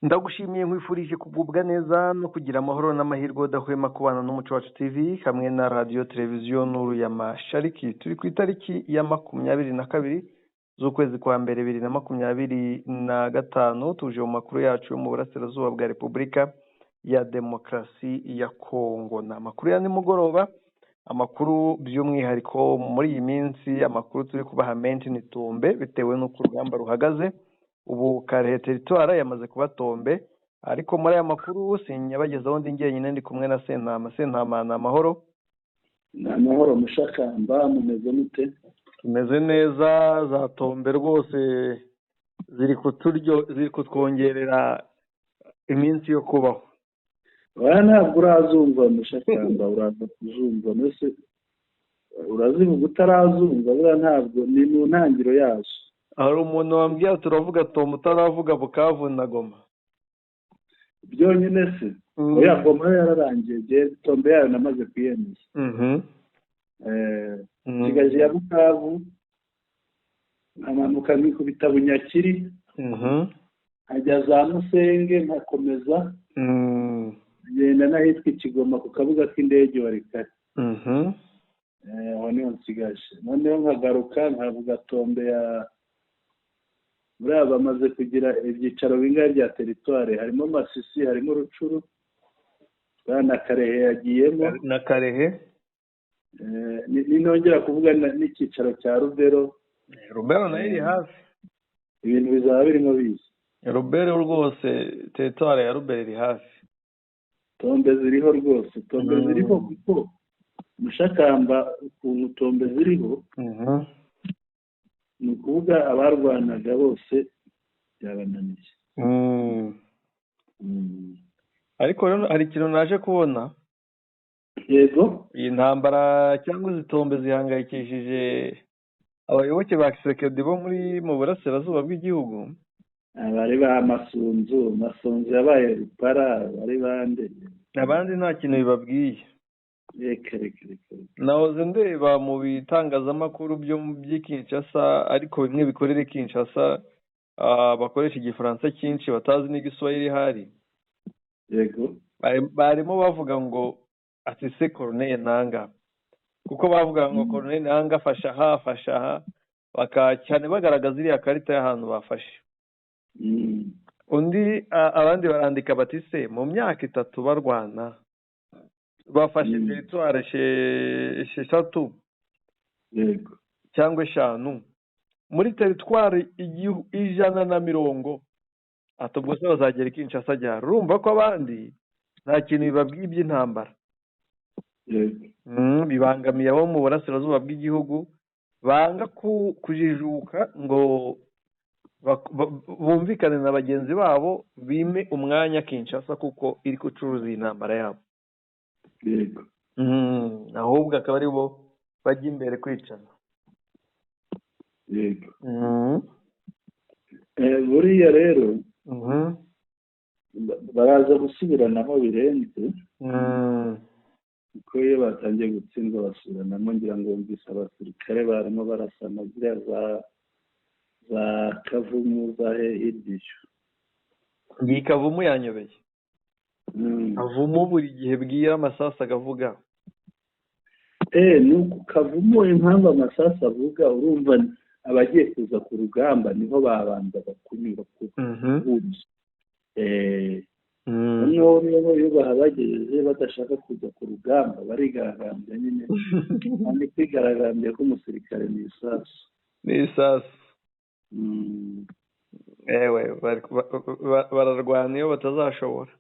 Ndagushimiye nkwifurije kugubwa neza no kugira amahoro n'amahirwe udahwema kubana n'umuco wacu TV hamwe na radio televiziyo Nuru ya Mashariki. Turi ku itariki ya 22 z'ukwezi kwa mbere 2025 tuje mu makuru yacu yo mu burasirazuba bwa Repubulika ya Demokarasi ya Kongo. Na makuru ya nimugoroba, amakuru by'umwihariko muri iyi minsi, amakuru turi kubaha menshi ni Tumbe bitewe n'uko urugamba ruhagaze. Ubu Karehe Territoire yamaze kuba Tombe, ariko muri aya makuru sinyabagezaho ndi njyenyine, ndi kumwe na Sentama na Amahoro. Ni amahoro Mushakamba, mumeze mute? Tumeze neza, za Tombe rwose ziri kutwongerera iminsi yo kubaho. Ntabwo urazumva Mushakamba, uraza kuzumva mbese urazivuga utarazumva, buriya ntabwo ni mu ntangiro yazo. Hari umuntu wambwiye turavuga Tombe utaravuga Bukavu na Goma. Byonyine se oya, Goma yararangiye, Tombe yayo namaze kuyemeza. Kigaje ya Bukavu amanuka nikubita Bunyakiri, ajya za Musenge nkakomeza, ngenda nahitwa Ikigoma ku kabuga k'indege wa Rikari. Aho niho nsigaje, noneho nkagaruka nkavuga Tombe ya buriya bamaze kugira ibyicaro bingahe bya Territoire, harimo Masisi, harimo Rucuru, na Karehe yagiyemo. Na Karehe ninongera kuvuga n'icyicaro cya Rubero. Rubero nayo iri hafi, ibintu bizaba birimo biza. Rubero rwose, Territoire ya Rubero iri hafi. Tombe ziriho rwose, Tombe ziriho kuko Mushakamba ukuntu Tombe ziriho, ni ukuvuga abarwanaga bose byabananiye. Ariko rero hari ikintu naje kubona. Yego, iyi ntambara cyangwa izi Tombe zihangayikishije abayoboke ba Kisekedi bo mu burasirazuba bw'igihugu. Abari ba Masunzu yabaye Rupara, bari bande, abandi nta kintu bibabwiye. Reka nahoze ndeba mu bitangazamakuru byo by'i Kinshasa, ariko bimwe bikorera Kinshasa, bakoresha igifaransa cyinshi batazi n'igiswahili hari. Yego, barimo bavuga ngo atise Corneille Nangaa, kuko bavuga ngo Corneille Nangaa afasha aha cyane bagaragaza iriya karita y'ahantu bafashe. Undi abandi barandika bati se mu myaka 3 barwana bafashe Territoire esheshatu cyangwa 5 muri Territoire 100, atubwo se bazagera Kinshasa ryari? Urumva ko abandi nta kintu bibabwiye iby'intambara. Bibangamiye abo mu burasirazuba bw'igihugu, banga kujijuka ngo bumvikane na bagenzi babo, bime umwanya Kinshasa kuko iri gucuruza iyi ntambara yabo. yego, ahubwo akaba ari bo bajya imbere kwicana. yego. Buriya rero baraza gusubiranamo birenze, kuko iyo batangiye gutsindwa basubiranamo. Ngira ngo bumvise abasirikare barimo barasana ziriya za Kavumu hirya. Iyi Kavumu yanyobeye. Kavumu buri gihe bwira amasasu akavuga. Nuko Kavumu impamvu amasasu avuga, urumva abagiye kuza ku rugamba niho babanza bakunyura ku buzi. Noneho iyo bahabagejeje badashaka kuza ku rugamba barigaragambya nyine. Kandi kwigaragambya k'umusirikare ni isasu. Bararwana iyo batazashobora.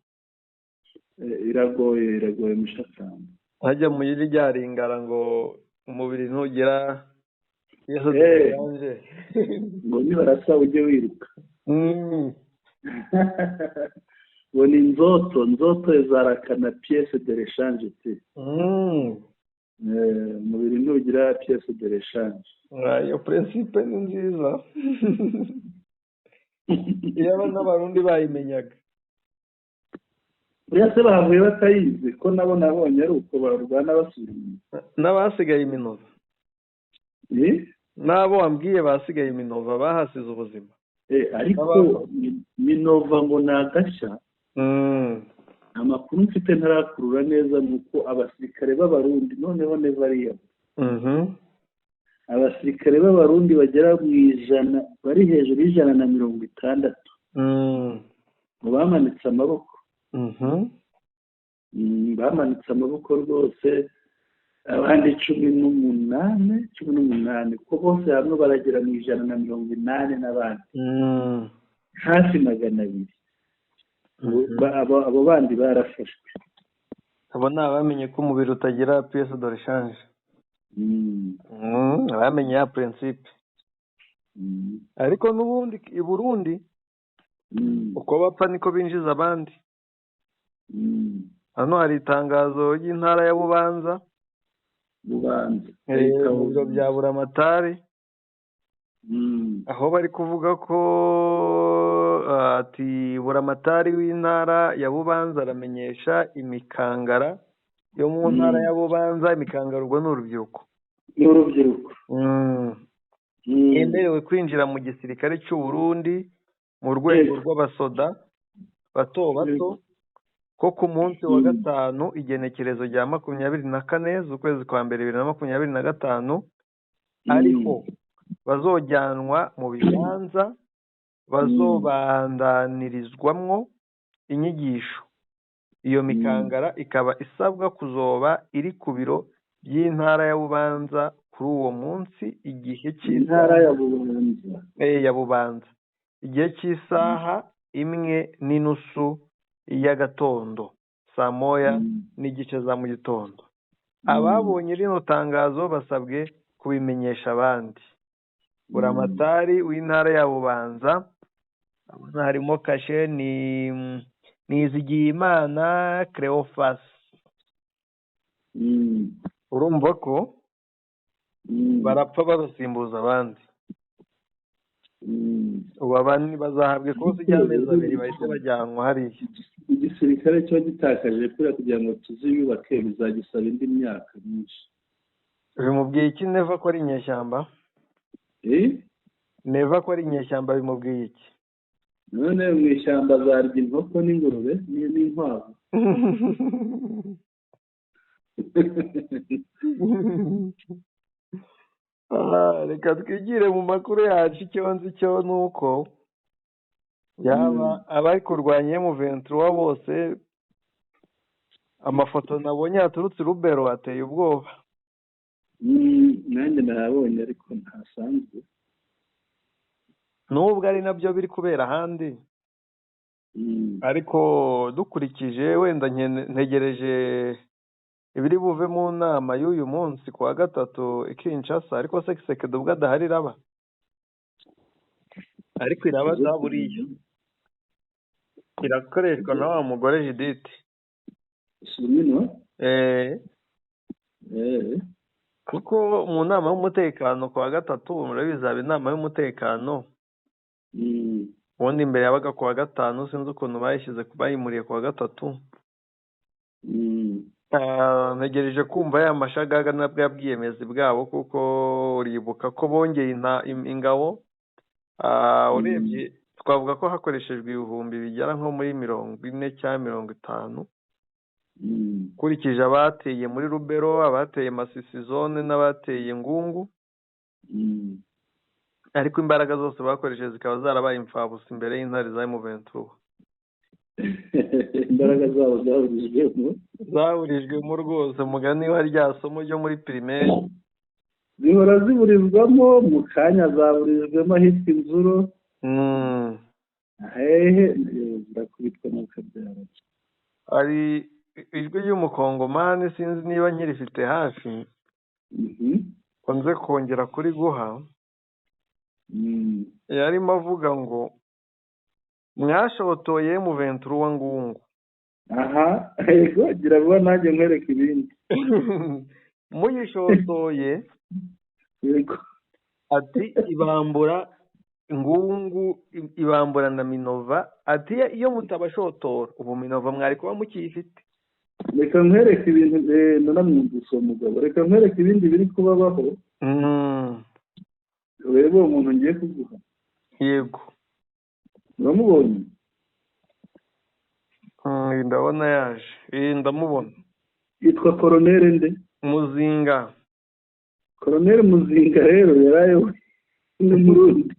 Iragoye Mushakamba. Hajya mu yiri ryaringara ngo umubiri ntugera ngo nibarasa ujye wiruka. ngo ni nzoto zarakana pièce de rechange te. Umubiri ntugira pièce de rechange. Iyo principe ni nziza. iyo n'abarundi bayimenyaga. Buriya se bavuye batayizi ko nabo nabonye ari uko barwana basubira inyuma. N'abasigaye Minova. N'abo wambwiye basigaye Minova bahasize ubuzima. ariko Minova ngo ni agashya. Amakuru mfite ntarakurura neza ni uko abasirikare b'abarundi noneho nevariya abasirikare b'abarundi bagera mu 100 bari hejuru y'160 ngo bamanitse amaboko. Bamanitse amaboko rwose, abandi 18 kuko bose hamwe baragera mu 180 n'abandi hafi 200. Abo bandi barafashwe. Abo ni abamenye ko umubiri utagira pièce de rechange. Abamenye ya principe. Ariko n'ubundi i Burundi uko bapfa niko binjiza abandi. Hano hari itangazo y'intara ya Bubanza. Ibiro bya Buramatari. Aho bari kuvuga ko ati Buramatari w'intara ya Bubanza aramenyesha imikangara yo mu ntara ya Bubanza. Imikangara ubwo ni urubyiruko. Yemerewe kwinjira mu gisirikare cy'u Burundi mu rwego rw'abasoda bato bato ko ku munsi wa gatanu igenekerezo rya 24 z'ukwezi kwa mbere 2025 ariho bazojyanwa mu bibanza bazobandanirizwamwo inyigisho. Iyo mikangara ikaba isabwa kuzoba iri ku biro by'intara ya Bubanza kuri uwo munsi igihe cy'intara ya Bubanza igihe cy'isaha 1:30 y'agatondo, saa 1:00 za mu gitondo. Ababonye rino tangazo basabwe kubimenyesha abandi. Buramatari w'intara ya Bubanza harimo kashe ni Nizigiyimana Cleophas. Urumva ko barapfa babasimbuza abandi. Ubu abandi bazahabwe kose cy'amezi 2 bahise bajyanwa hariya. Igisirikare cyo gitakaje kugira ngo tuziyubake bizagisaba indi myaka myinshi. Bimubwiye iki Neva ko ari inyeshyamba? Neva ko ari inyeshyamba bimubwiye iki? None mu ishyamba zarya inkoko n'ingurube n'inkwavu. Reka twigire mu makuru yacu. Icyo nzi cyo ni uko yaba abari kurwanya M23 bose, amafoto nabonye yaturutse Rubero ateye ubwoba. Nanjye nabonye ariko ntasanzwe. Nubwo ari nabyo biri kubera ahandi, ariko dukurikije wenda ntegereje ibiri buve mu nama y'uyu munsi kuwa gatatu Kinshasa, ariko Sekiseke ubwo adahari raba. Ariko iraba zaburiye irakoreshwa na wa mugore Judith. Kuko mu nama y'umutekano kuwa gatatu murabizaba inama y'umutekano. Ubundi imbere yabaga kuwa gatanu, sinzi ukuntu bayishyize bayimuriye kuwa gatatu. Ntegereje kumva ya mashagaga na bwa bwiyemezi bwabo, kuko uribuka ko bongeye ingabo. Urebye twavuga ko hakoreshejwe ibihumbi bigera nko muri 40 cyangwa 50. Kurikije abateye muri Rubero, abateye Masisi zone n'abateye Ngungu. Ariko imbaraga zose bakoresheje zikaba zarabaye imfabusa imbere y'intare za M23. Imbaraga zabo zaburijwemo rwose. Mugani wa rya somo ryo muri primaire zihora ziburizwamo, mu kanya zaburijwemo ahitwa Inzuro. Ndakubitwa mu kabyara. Ari ijwi ry'umukongomani, sinzi niba nkirifite hafi. Konze kongera kuri guha. Yarimo avuga ngo mwashotoye M23 wa Ngungu. Yego, gira vuba nanjye nkwereka ibindi. Muyishotoye. Yego. Ati ibambura Ngungu, ibambura na Minova. Ati iyo mutabashotora ubu Minova mwari kuba mukiyifite. Reka nkwereka ibintu nanamwumvise uwo mugabo. Reka nkwereka ibindi biri kubabaho. Reba uwo muntu ngiye kuguha. Yego. Uramubonye? ndabona yaje ndamubona yitwa Koronere nde Muzinga. Koronere Muzinga rero yarayoboye n'umurundi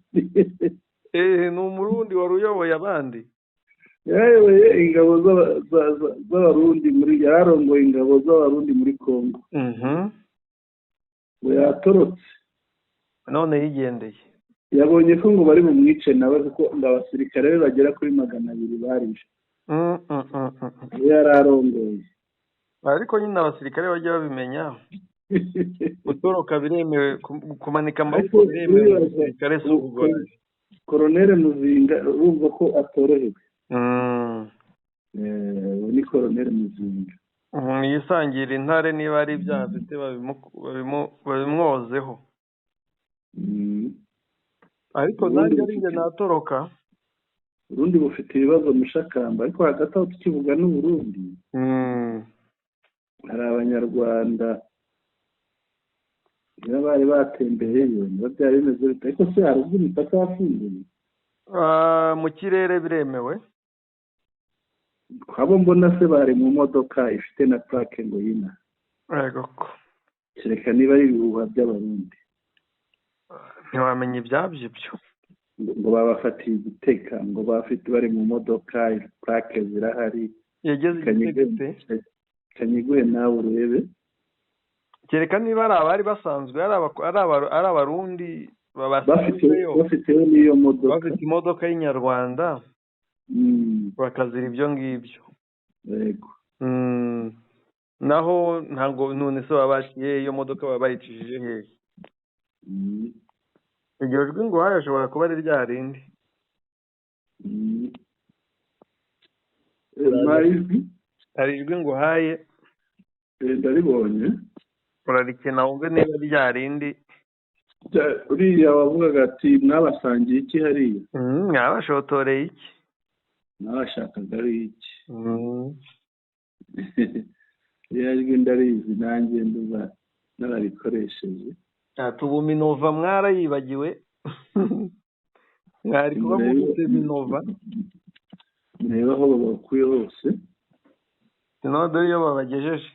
ni umurundi wari uyoboye abandi yarayoboye ingabo z'abarundi yararongoye ingabo z'abarundi muri Kongo we yatorotse none yigendeye yabonye ko ngo bari bumwice nawe kuko ngo abasirikare be bagera kuri 200 barishe yararongoye ariko nyine abasirikare bajya babimenya gutoroka biremewe kumanika amaboko biremewe abasirikare Koronere Muzinga urumva ko atorohewe ni Koronere Muzinga yisangira intare niba ari ibyaha afite babimwozeho ariko nanjye ari njye natoroka Burundi bufite ibibazo mushakamba ariko hagati aho tukivuga n'Uburundi hari abanyarwanda bari batembeyeyo niba byari bimeze bite ariko se hari ubwo imipaka yafunguye mu kirere biremewe abo mbona se bari mu modoka ifite na plaque ngo yina yego kereka niba ari ibihuha by'abarundi ntiwamenya ibyabyo ibyo ngo babafatiye igiteka ngo bari mu modoka plaque zirahari yageze igiteka kanyiguhe nawe urebe kereka niba ari abari basanzwe ari abarundi bafiteho n'iyo modoka bafite imodoka y'inyarwanda bakazira ibyo ngibyo yego naho ntabwo none se babakiye iyo modoka baba bayicishije hehe iryo jwi ngo ashobora kuba ari rya rindi hari ijwi ngo haye ndaribonye urarikena wumve niba rya rindi uriya wavugaga ati mwabasangiye iki hariya mwabashotoreye iki mwabashakaga iki iriya jwi ndarizi nanjye nduba nararikoresheje ubu Minova mwarayibagiwe mwari kuba mufite Minova mureba aho babakuye hose sinode dore iyo babagejeje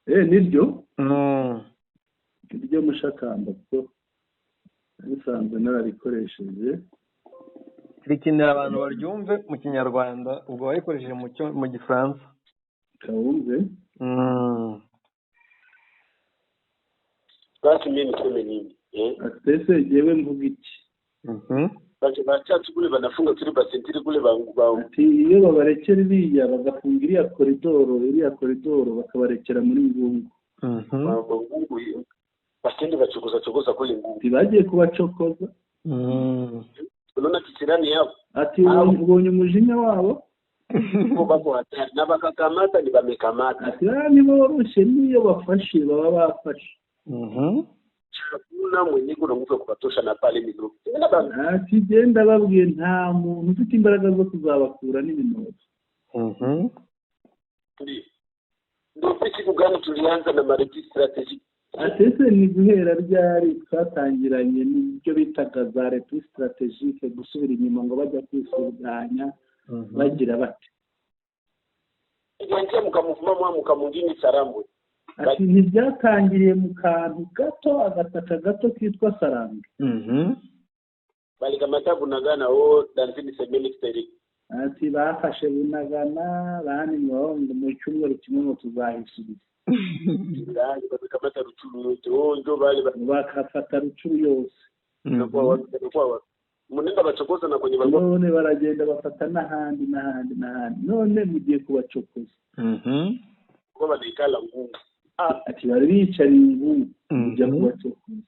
nibyo nibyo mushakamba ko bisanzwe nararikoresheje rikenera abantu baryumve mu kinyarwanda ubwo bayikoresheje mu gifaransa kawumve basi mimi niseme nini atese jewe mvuga iki bachatsi kule banafunga kile basentiri kule ati iyo babarekera iriya bagafunga iriya koridoro bakabarekera muri Ngungu Ngungu basende bachokoza kule Ngungu bagiye kubacokoza unaona kisirani yao ati ubonye umujinya wabo ko bako hatari nabakakamata ni bamekamata ati ni boroshe niyo bafashe baba bafashe chakula mwenye kuna nguvu kubatosha na pale migrupu ati genda babwiye nta muntu ufite imbaraga zo kuzabakura n'ibinono ndio piki kugani tulianza na mareti strategy atese ni guhera ryari twatangiranye n'ibyo bitaga za reti strategique gusubira inyuma ngo bajya kwisuganya bagira bati igihe mukamuvuma mukamungini Sarambwe ati ntibyatangiriye mu kantu gato agataka gato kitwa Sarambwe bali kamata Bunagana danzini semeni steri ati bafashe Bunagana bani ngo mu cyumweru kimwe ngo tuzahisubiza ndani bakamata Rucuru yote ndio bali bakafata Rucuru yose kwa munenda bacokoza na kwenye none baragenda bafata n'ahandi none mugiye kubacokoza ko banaikala Ngungu ati bari bicariye Ngungu kujya kubacokoza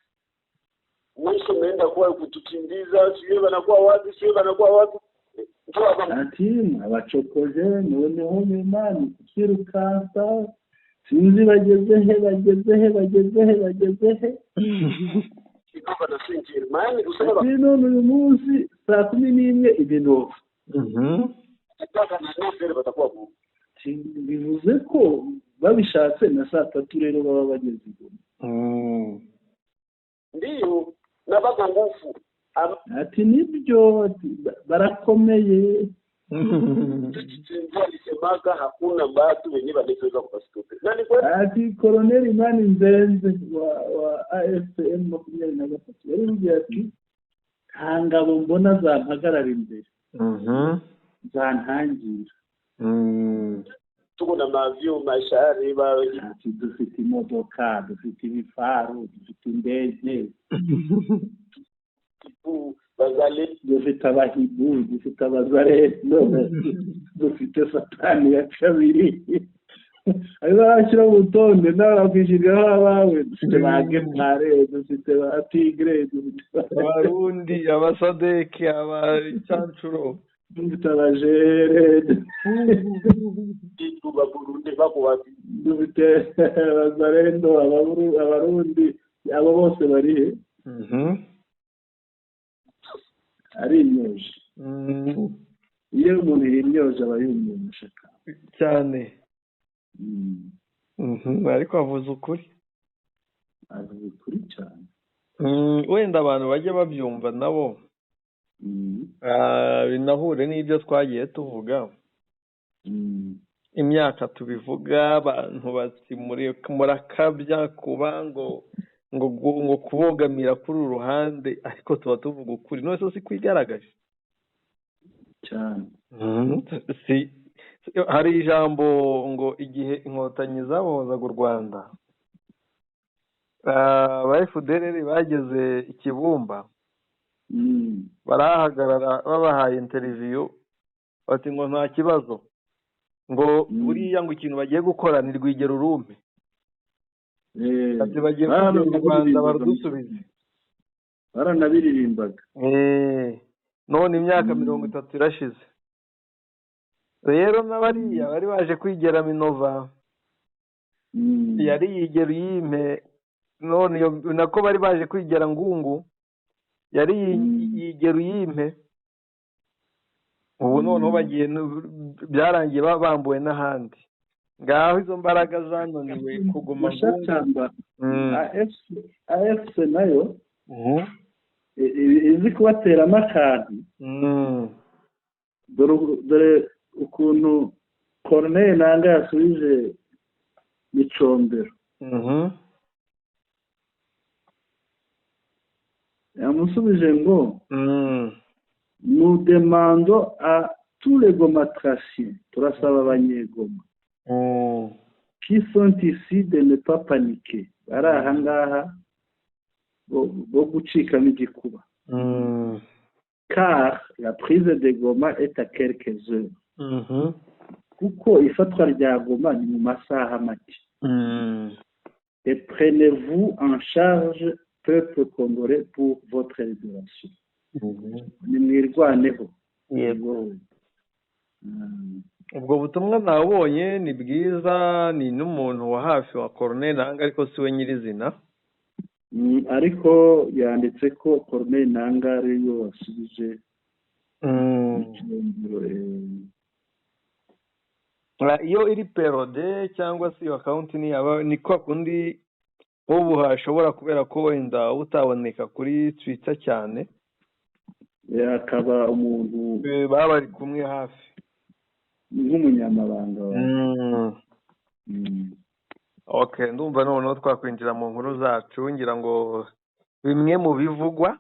mwisho mnaenda kwa kutukimbiza siyo banakuwa wapi ati abacokoje noneho nyuma ni kukirukansa sinzi bageze he ikaba na sinjiri mani usema none uyu munsi 11:00 ibintu ataka na nafere batakuwa ku bivuze ko babishatse na 3:00 rero baba bageze ndio na baka ngufu ati nibyo barakomeye. Alisemaga hakuna watu wenyewe wanaweza kuwastopia. Nani kwa ati Colonel Imani Nzenze wa AFM 23 yari ati hangabo mbona zampagarara imbere zantangira. tuko na mavyo mashari ati dufite imodoka, dufite ibifaru, dufite indege, bazale dufite abahibu, dufite abazarendo, dufite satani ya kabiri. Ayo bashyira mu rutonde n'abakwishyiriraho abawe, dufite ba Gemare, dufite ba Tigre, dufite abarundi, abasadeke, abacancuro, dufite abajere, Burundi bako wapi, dufite abazarendo, abarundi, abo bose bari he? Ari imyoje. Iyo umuntu yimyoje aba yumyoje cyane. Ariko avuze ukuri. Avuze ukuri cyane. Wenda abantu bajya babyumva nabo binahure n'ibyo twagiye tuvuga. Imyaka tubivuga abantu bati murakabya kuba ngo kubogamira kuri uruhande, ariko tuba tuvuga ukuri. None se si kwigaragaje cyane. Hari ijambo ngo igihe inkotanyi zabohozaga u Rwanda, ba FDLR bageze Ikibumba, barahagarara babahaye interview bati ngo nta kibazo, ngo buriya ngo ikintu bagiye gukora ni Rwigera Urume. Ati bagiye mu Rwanda barudusubize. Baranabiririmbaga. None imyaka 30 irashize. Rero n'abariya bari baje kwigera Minova, yari yigera Uyimpe, none nako bari baje kwigera Ngungu, yari yigera Uyimpe. Ubu noneho bagiye byarangiye babambuwe n'ahandi. Ngaho izo mbaraga zanoniwe kuguma Ngungu. AFC nayo izi kubatera amakadi. Dore ukuntu Corneille Nangaa yasubije Micombero. Yamusubije ngo nous demandons à tous les gomatraciens, turasaba abanyegoma qui sont ici de ne pas paniquer. Bari aha ngaha bo gucikamo igikuba. Car la prise de Goma est à quelques heures. Kuko ifatwa rya Goma ni mu masaha make. Et prenez-vous en charge, peuple congolais, pour votre libération. Nimwirwaneho. Yego. Ubwo butumwa nabonye ni bwiza, ni n'umuntu wa hafi wa Corneille Nangaa, ariko si we nyirizina. Ariko yanditse ko Corneille Nangaa ariyo wasubije iyo iri perode cyangwa se iyo account ni kwa kundi ubu hashobora kubera ko wenda utaboneka kuri Twitter cyane, akaba umuntu baba bari kumwe hafi nk'umunyamabanga Okay, ndumva noneho twakwinjira mu nkuru zacu, ngira ngo bimwe mu bivugwa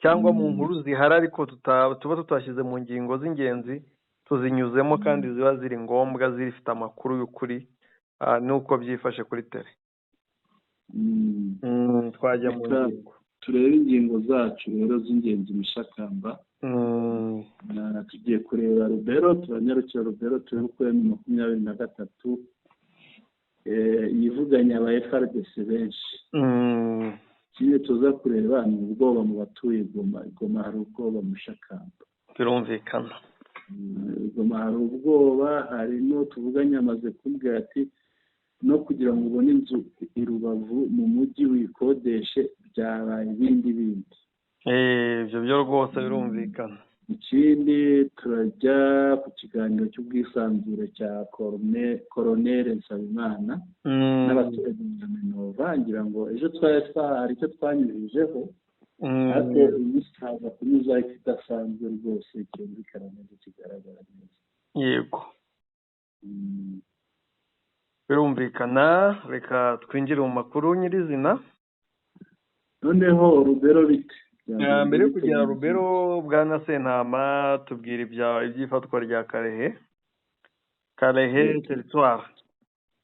cyangwa mu nkuru zihari ariko tuba tutashyize mu ngingo z'ingenzi tuzinyuzemo kandi ziba ziri ngombwa, zifite amakuru y'ukuri nuko byifashe kuri tele. Twajya mu ngingo, turebe ingingo zacu rero z'ingenzi Mushakamba. Tugiye kureba Rubero, turanyarukira Rubero turebe uko ya 23 yivuganya aba FRDC benshi. Kimwe tuza kureba ni ubwoba mu batuye Goma hari ubwoba Mushakamba. Birumvikana. Goma hari ubwoba, hari no tuvuganya amaze kumbwira ati no kugira ngo ubone inzu i Rubavu mu mujyi wikodeshe byabaye ibindi. Ibyo byo rwose birumvikana. Ikindi turajya ku kiganiro cy'ubwisanzure cya Colonel Nsabimana n'abaturage ba Minova, ngira ngo ejo hari icyo twanyujijeho ariko umusaza kunyuzaho ikidasanzwe rwose cyumvikana neza kigaragara neza. yego birumvikana. Reka twinjire mu makuru nyirizina. Noneho Rubero bite? Mbere yo kugera Rubero, Bwana Sentama, tubwira iby'ifatwa rya Karehe teritwari.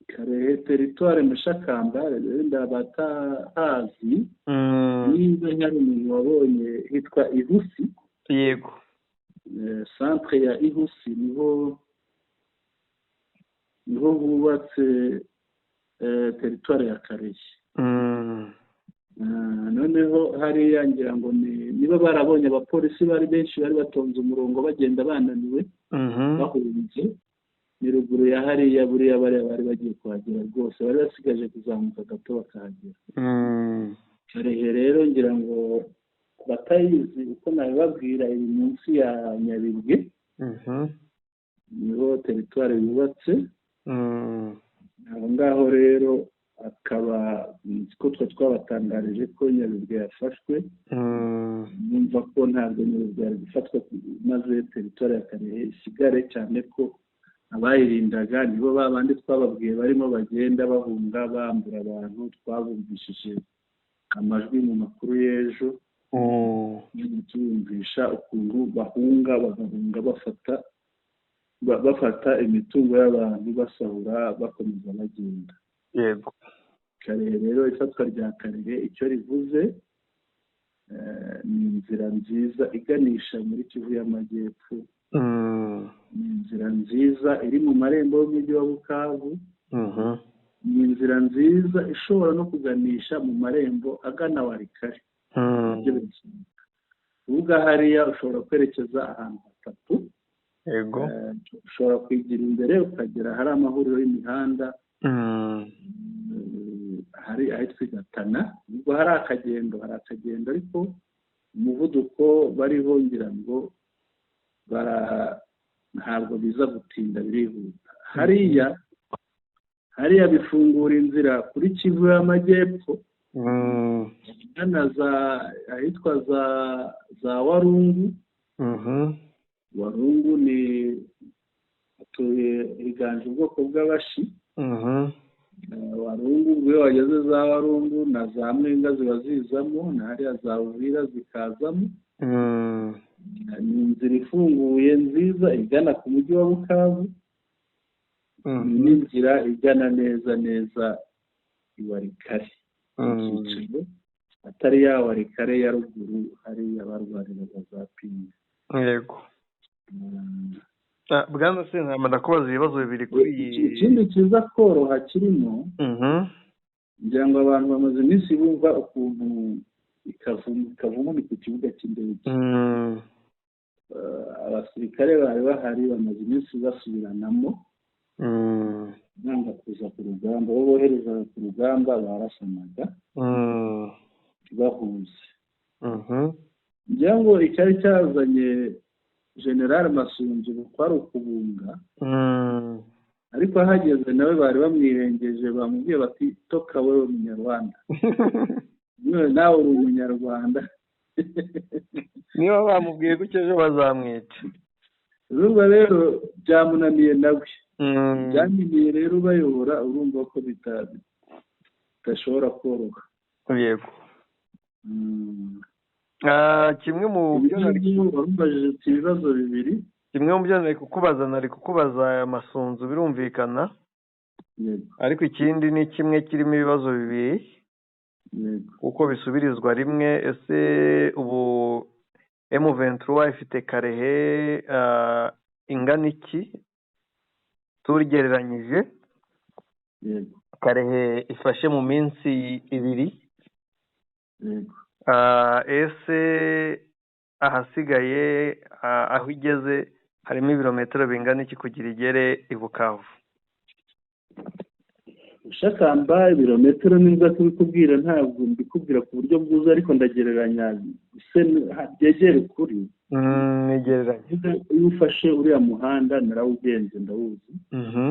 Karehe teritwari Mushakamba, wenda batahazi niba hari umuntu wabonye hitwa Ihusi. Yego. Centre ya Ihusi niho hubatse teritwari ya Karehe. Noneho hariya ngira ngo niba barabonye abapolisi bari benshi bari batonze umurongo bagenda bananiwe bahunze. Ni ruguru ya hariya buriya bari bagiye kuhagera rwose, bari basigaje kuzamuka gato bakahagera. Karehe rero ngira ngo batayizi uko nabibabwira, iri munsi ya Nyabibwe, niho teritwari yubatse. aho ngaho rero akaba ko twabatangarije ko Nyabibwe yafashwe. Numva ko ntabwo Nyabibwe yari gufatwa maze teritwari ya Karehe isigare, cyane ko abayirindaga nibo babandi twababwiye barimo bagenda bahunga bambura abantu. Twabumvishije amajwi mu makuru y'ejo tubumvisha ukuntu bagahunga bafata imitungo y'abantu basahura bakomeza bagenda. Yego. Karehe rero ifatwa rya Karehe icyo rivuze ni inzira nziza iganisha muri Kivu y'Amajyepfo. Ni inzira nziza iri mu marembo y'umujyi wa Bukavu. Ni inzira nziza ishobora no kuganisha mu marembo agana Walikale. Uvuga hariya ushobora kwerekeza ahantu hatatu. Yego. Ushobora kwigira imbere ukagera hari amahuriro y'imihanda, hari ahitwa Gatana. Ubwo hari akagendo ariko umuvuduko bariho ngira ngo ntabwo biza gutinda, birihuta. Hariya bifungura inzira kuri Kivu y'Amajyepfo, ahitwa za Warungu. Warungu ni atuye higanje ubwoko bw'Abashi. Warungu ubwo wageze za Warungu na za Mwenga ziba zizamo, na hariya za Uvira zikazamo. Ni inzira ifunguye nziza igana ku mujyi wa Bukavu. Ni inzira igana neza i Walikale. Icyiciro atari ya Walikale ya ruguru hariya barwaniraga za Pinga. Yego. Bwana Sentama, ndakubaza ibibazo bibiri kuri iyi. Ikindi kiza koroha kirimo, ngira ngo abantu bamaze iminsi bumva ukuntu ikavumu ni ku kibuga cy'indege. Abasirikare bari bahari bamaze iminsi basubiranamo banga kuza ku rugamba. Bo boherezaga ku rugamba barasanaga bahuze. Ngira ngo icyari cyazanye General Masunzu kwari ukubunga, ariko ahageze nawe bari bamwirengeje, bamubwiye bati toka wewe Munyarwanda. Nawe uri Umunyarwanda. Niba bamubwiye gutyo ejo bazamwica. Urumva rero byamunaniye nawe. Byamunaniye rero bayobora, urumva ko bidashobora koroha. Yego. Kimwe mu byo warumvajije ibibazo bibiri. Kimwe mu byo nari kukubaza Masunzu birumvikana. Yego. Ariko ikindi ni kimwe kirimo ibibazo bibiri. Yego. Uko bisubirizwa rimwe. Ese ubu M23 ifite Karehe ingana iki tugereranyije? Yego. Karehe ifashe mu minsi ibiri. Yego. Ese ahasigaye aho igeze harimo ibirometero bingana iki kugira igere i Bukavu? Mushakamba ibirometero nibwo kubikubwira, ntabwo mbikubwira ku buryo bwuzuye, ariko ndagereranya byegere kuri. Negereranya. Iyo ufashe uriya muhanda narawugenze ndawuzi.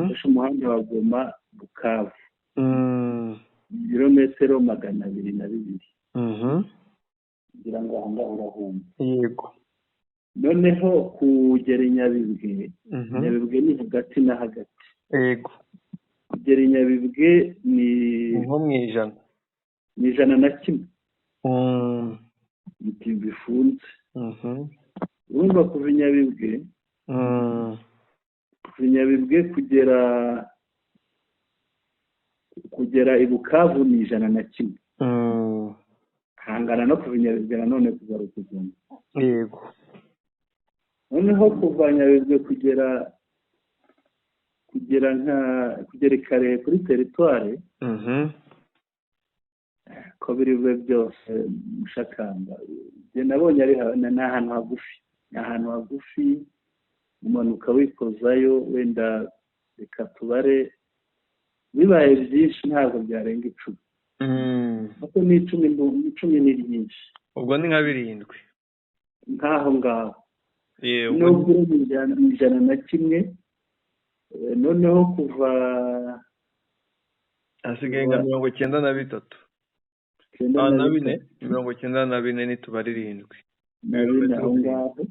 Ufashe umuhanda wa Goma Bukavu. Ibirometero 202. kugira ngo aho ngaho urahumva. yego. Noneho kugera i Nyabibwe, Nyabibwe ni hagati na hagati. Yego. Kugera i Nyabibwe ni nko mu ijana. ni 101. Ibiti bifunze. Urumva kuva i Nyabibwe, kugera i Bukavu ni 101. hangana no kuva i Nyabibwe nanone kugaruka ugomba. Yego. Noneho kuva Nyabibwe kugera i Karehe kuri teritwari, ko biri bube byose Mushakamba, njye nabonye ari ahantu hagufi, umanuka wikozayo, wenda reka tubare bibaye byinshi ntabwo byarenga 10. kuko ni 10 ni ryinshi. Ubwo ni nka 7 nkaho ngaho. yego. nubwo uri 101. noneho kuva hasigaye nka 93. 94 nitubara 7. aho ngaho.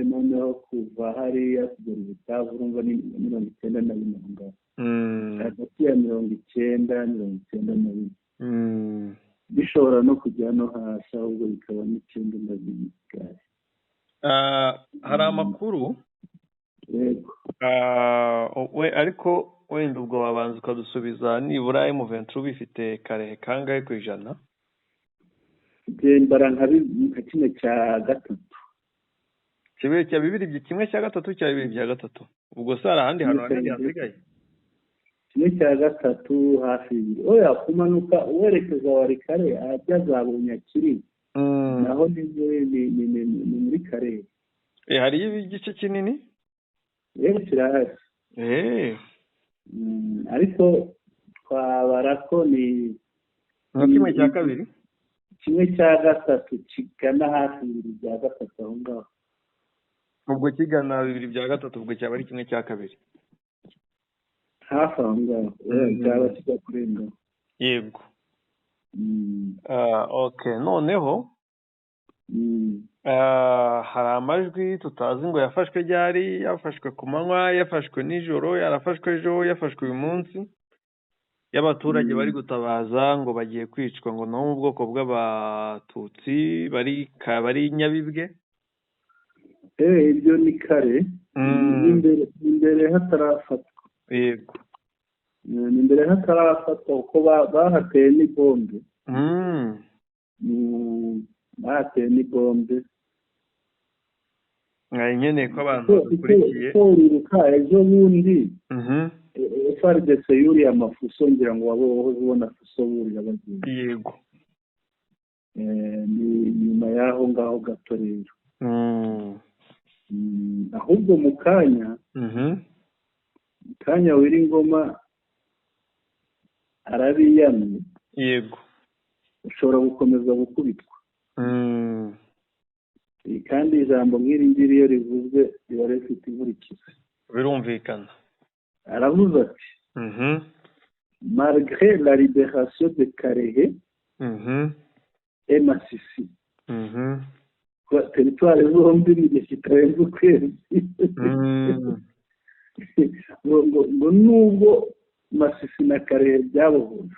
noneho kuva hariya kugera Bukavu urumva ni 94 aho ngaho. hagati ya 90 bishobora no kujya no hasi, ahubwo bikaba n'ikindi ndabigari. Hari amakuru. Yego. Ariko wenda ubwo wabanza ukadusubiza nibura M23 bifite Karehe kangahe ku ijana? Gendara nka kimwe cya gatatu. Kimwe cya 2 kimwe cya gatatu cya 2 bya gatatu. Ubwo sara handi hano hasigaye. Kimwe cya gatatu hafi. Oya kumanuka uwerekeza Warikare ajya za Bunyakiri. Naho ni muri Karehe. Hari igice kinini? kirahari. Ariko twabara ko ni kimwe cya kabiri. Kimwe cya gatatu kigana hafi 2 bya gatatu aho ngaho. Ubwo kigana 2 bya gatatu ubwo cyaba ari kimwe cya kabiri. Hafi aho ngaho. Cyaba kijya kurenga. Yego. Okay, noneho hari amajwi tutazi ngo yafashwe ryari, yafashwe ku manywa, yafashwe nijoro, yarafashwe ejo, yafashwe uyu munsi, y'abaturage bari gutabaza ngo bagiye kwicwa ngo no mu bwoko bw'abatutsi bari Nyabibwe. Ibyo ni kare. Imbere hatarafatwa. Yego. Imbere hatarafatwa kuko bahateye n'ibombe. Bahateye n'ibombe. Nkeneye ko abantu bakurikiye. Uriruka ejo bundi. FARDC yuriye amafuso ngira ngo wahoze ubona fuso burira bagiye. Yego. Ni nyuma yaho ngaho gato rero. Ahubwo mu kanya Wiringoma arabiyamye. Yego. Ushobora gukomeza gukubitwa. Kandi ijambo nk'iri ngiri iyo rivuzwe riba rifite inkurikizi. Birumvikana. Aravuze ati malgré la libération de Karehe et Masisi, territoire zombi ni gitarenze ukwezi. ngo nubwo Masisi na Karehe byabohoje,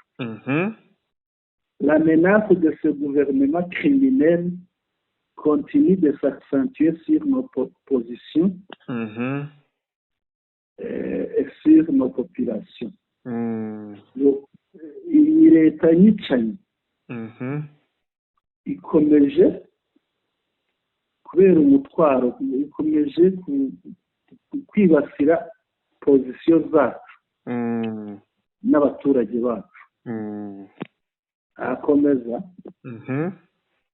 la menace de ce gouvernement criminel continue de s'accentuer sur nos positions et sur nos populations. Iyi leta yicanye ikomeje kubera umutwaro, ikomeje kwibasira pozisiyo zacu n'abaturage bacu. Akomeza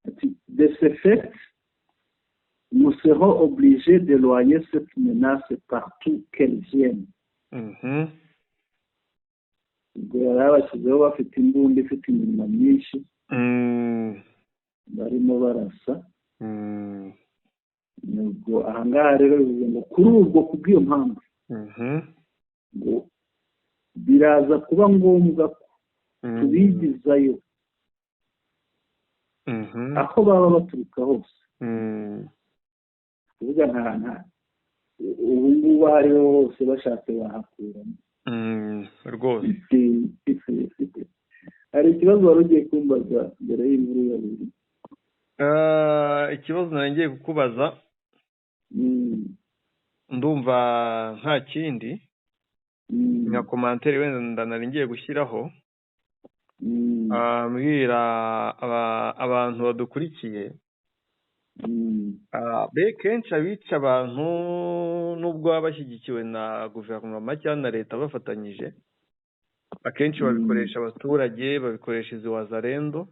ati de ce fait nous serons obligés d'éloigner cette menace partout qu'elle vienne. ubwo yari abashyizeho bafite imbunda ifite iminwa myinshi barimo barasa. ubwo ahangaha rero bivuze ngo kuri ubwo kubw'iyo mpamvu ngo biraza kuba ngombwa ko tubigizayo aho baba baturuka hose kuvuga nta ubu ngubu aho ariho hose bashatse bahakuramo rwose. hari ikibazo wari ugiye kumbaza mbere y'inkuru ya bibiri? Ikibazo nari ngiye kukubaza, ndumva nta kindi nka komantere wenda nari ngiye gushyiraho, mbwira abantu badukurikiye, kenshi abica abantu nubwo baba bashyigikiwe na guverinoma cyangwa na leta bafatanyije, akenshi babikoresha abaturage, babikoresha izi wazarendo.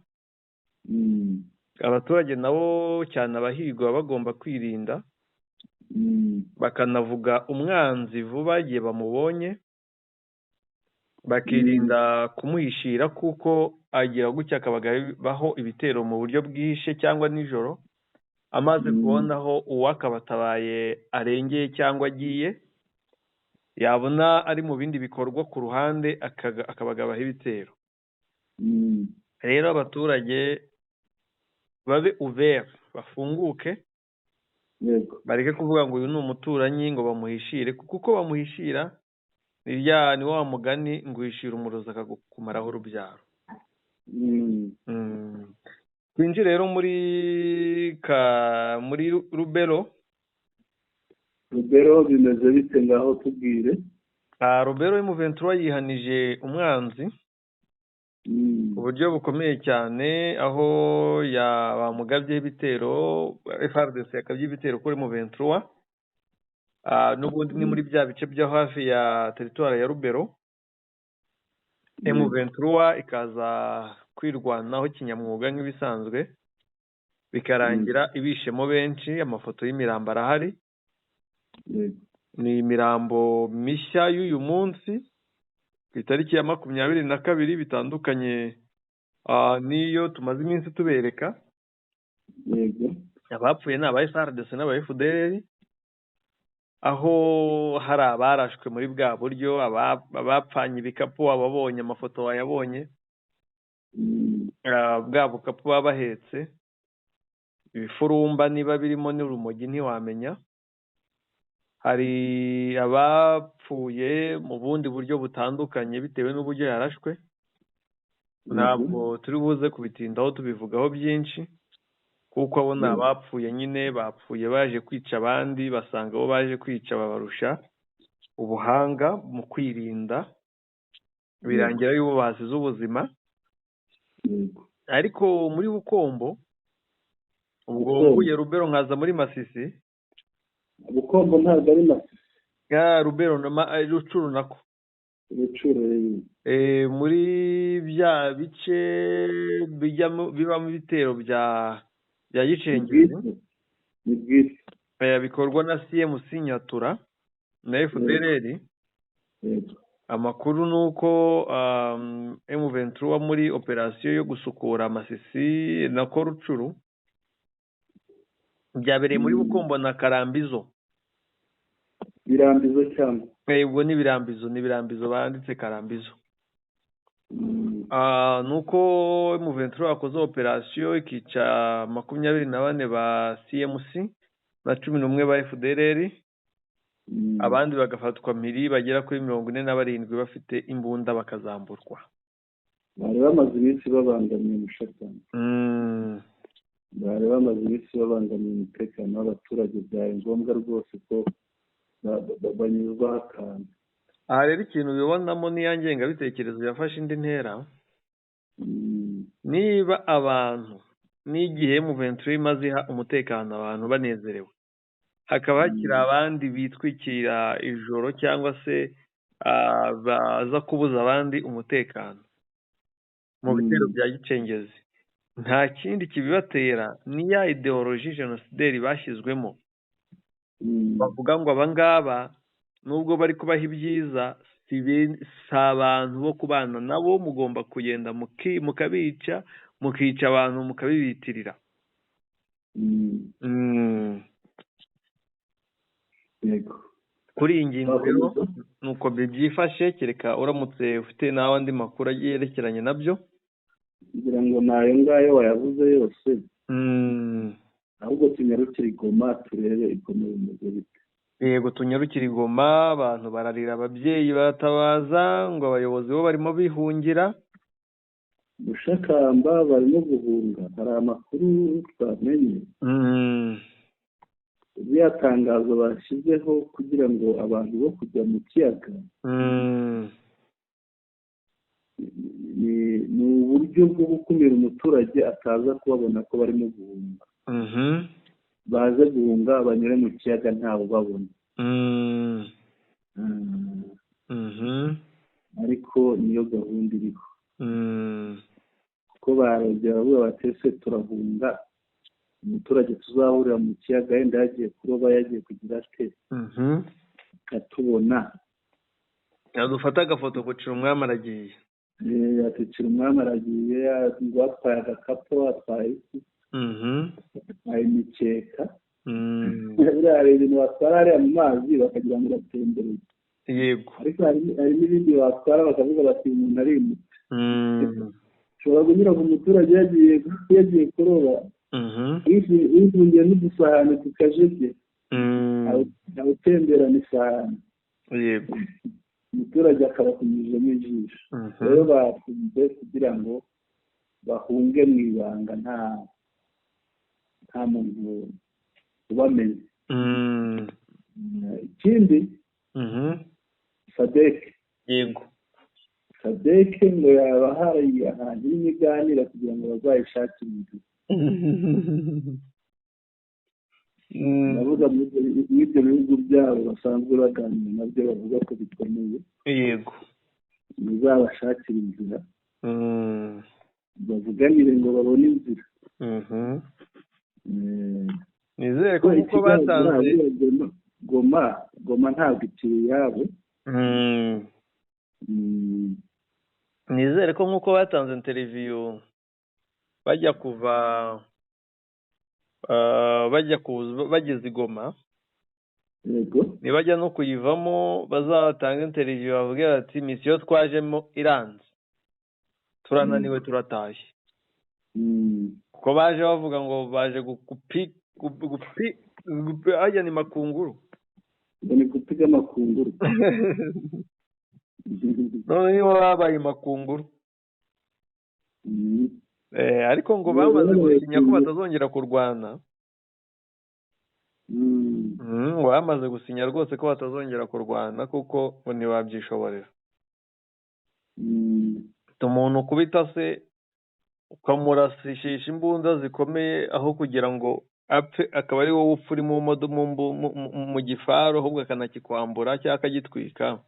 Abaturage nabo cyane abahigwa bagomba kwirinda, bakanavuga umwanzi vuba igihe bamubonye, bakirinda kumuhishira kuko agira gutya akabagabaho ibitero mu buryo bwihishe cyangwa nijoro, amaze kubonaho uwakabatabaye arengeye cyangwa agiye, yabona ari mu bindi bikorwa ku ruhande akabagabaho ibitero. Rero abaturage babe ouvert, bafunguke, bareke kuvuga ngo uyu ni umuturanyi ngo bamuhishire, kuko bamuhishira ni wa mugani ngo uhishira umurozi akakumaraho urubyaro. Twinjire rero muri Rubero. Rubero bimeze bite ngaho tubwire? Rubero M23 yihanije umwanzi uburyo bukomeye cyane, aho bamugabye ibitero, FARDC yakabye ibitero kuri M23, n'ubundi ni muri bya bice byo hafi ya teritwari ya Rubero. M23 ikaza kwirwanaho kinyamwuga nk'ibisanzwe, bikarangira ibishemo benshi. Amafoto y'imirambo arahari, ni imirambo mishya y'uyu munsi ku itariki ya 22, bitandukanye niyo tumaze iminsi tubereka. Abapfuye ni aba FARDC n'aba FDLR, aho hari abarashwe muri bwa buryo, abapfanye ibikapu, ababonye amafoto wayabonye, bwa bukapu baba bahetse, ibifurumba niba birimo n'urumogi ntiwamenya. Hari abapfuye mu bundi buryo butandukanye bitewe n'uburyo yarashwe, ntabwo turi buze kubitindaho tubivugaho byinshi, kuko abo ni abapfuye nyine, bapfuye baje kwica abandi, basanga abo baje kwica babarusha ubuhanga mu kwirinda, birangira yuko basize ubuzima. Ariko muri Bukombo, ubwo mvuye Rubero nkaza muri Masisi. Bukombo ntabwo ari Masisi. Rubero Rucuru nako. Rucuru. Muri bya bice bibamo ibitero bya Gicengezi, bikorwa na CMC Nyatura na FDLR. Amakuru nuko M23 muri operasiyo yo gusukura Masisi na Rucuru byabereye muri Bukombo na Karambizo. Birambizo cyangwa ubwo ni birambizo banditse Karambizo. Nuko M23 akoze operasiyo ikica 24 ba CMC na 11 ba FDLR, abandi bagafatwa mpiri bagera kuri 47 bafite imbunda bakazamburwa. Bari bamaze iminsi babangamiye umushakana. Bari bamaze iminsi babangamiye umutekano w'abaturage, byari ngombwa rwose ko banyuzwa akantu. Aha rero ikintu bibonamo niya ngengabitekerezo yafashe indi ntera. Niba abantu n'igihe M23 imaze iha umutekano abantu banezerewe, hakaba hakiri abandi bitwikira ijoro cyangwa se baza kubuza abandi umutekano mu bitero bya Gicengezi, nta kindi kibibatera ni ya ideologie genocidaire bashyizwemo. Bavuga ngo abangaba nubwo bari kubaha ibyiza, si abantu bo kubana nabo, mugomba kugenda mukabica, mukica abantu mukabibitirira. Kuri iyi ngingo rero nuko byifashe, kereka uramutse ufite n'andi makuru yerekeranye nabyo. kugira ngo nayo ngayo wayavuze yose ahubwo tunyarukire i Goma turebe Igoma bimeze bite. Yego, tunyarukire i Goma, abantu bararira, ababyeyi baratabaza ngo abayobozi bo barimo bihungira. Gushakamba barimo guhunga, hari amakuru twamenye. Iriya tangazo bashyizeho kugira ngo abantu bo kujya mu kiyaga ni uburyo bwo gukumira umuturage ataza kubabona ko barimo guhunga. Baze guhunga banyure mu kiyaga ntawe babona. Ariko niyo gahunda iriho. Kuko barongera bavuga bati ese turahunga umuturage tuzahurira mu kiyaga yenda yagiye kuroba, yagiye kugira ate katubona yadufata agafoto kucira umwami aragiye. Yaticira umwami aragiye, ngo atwaye agakapu, atwaye iki, atwaye imikeka. Buriya hari ibintu batwara hariya mu mazi bakagira ngo batembereye. Yego. Ariko hari n'ibindi batwara bakavuga bati umuntu arimutse. Ushobora kunyura ku muturage yagiye kuroba, wifungiye n'udusahane tukajebye, awutemberana isahane. Yego. Umuturage akaba akunyujijemo ijisho. Rero bafunze kugira ngo bahunge mu ibanga, nta muntu ubamenye. Ikindi SADC. Yego. SADC ngo yaba hari ahantu irimo iganira kugira ngo bazayishakire inzira. Navuga muri ibyo bihugu byabo basanzwe baganira nabyo bavuga ko bikomeye. Yego. Bizabashakira inzira, bavuganire ngo babone inzira. Nizere ko kuko batanze Goma ntabwo ikiri yabo. Nizere ko nk'uko batanze interview bageze i Goma, yego, nibajya no kuyivamo bazatanga interview bavuge bati misiyo twajemo iranze, turananiwe, turatashye. Kuko baje bavuga ngo baje hajya ni makunguru, ni gupiga amakunguru. none nibo babaye makunguru. Ariko ngo bamaze gusinya ko batazongera kurwana. Ngo bamaze gusinya rwose ko batazongera kurwana kuko ngo ntibabyishoborera. Umuntu ukubita se ukamurasishisha imbunda zikomeye, aho kugira ngo apfe akaba ari wowe upfa uri mu gifaru, ahubwo akanakikwambura cyangwa akagitwika.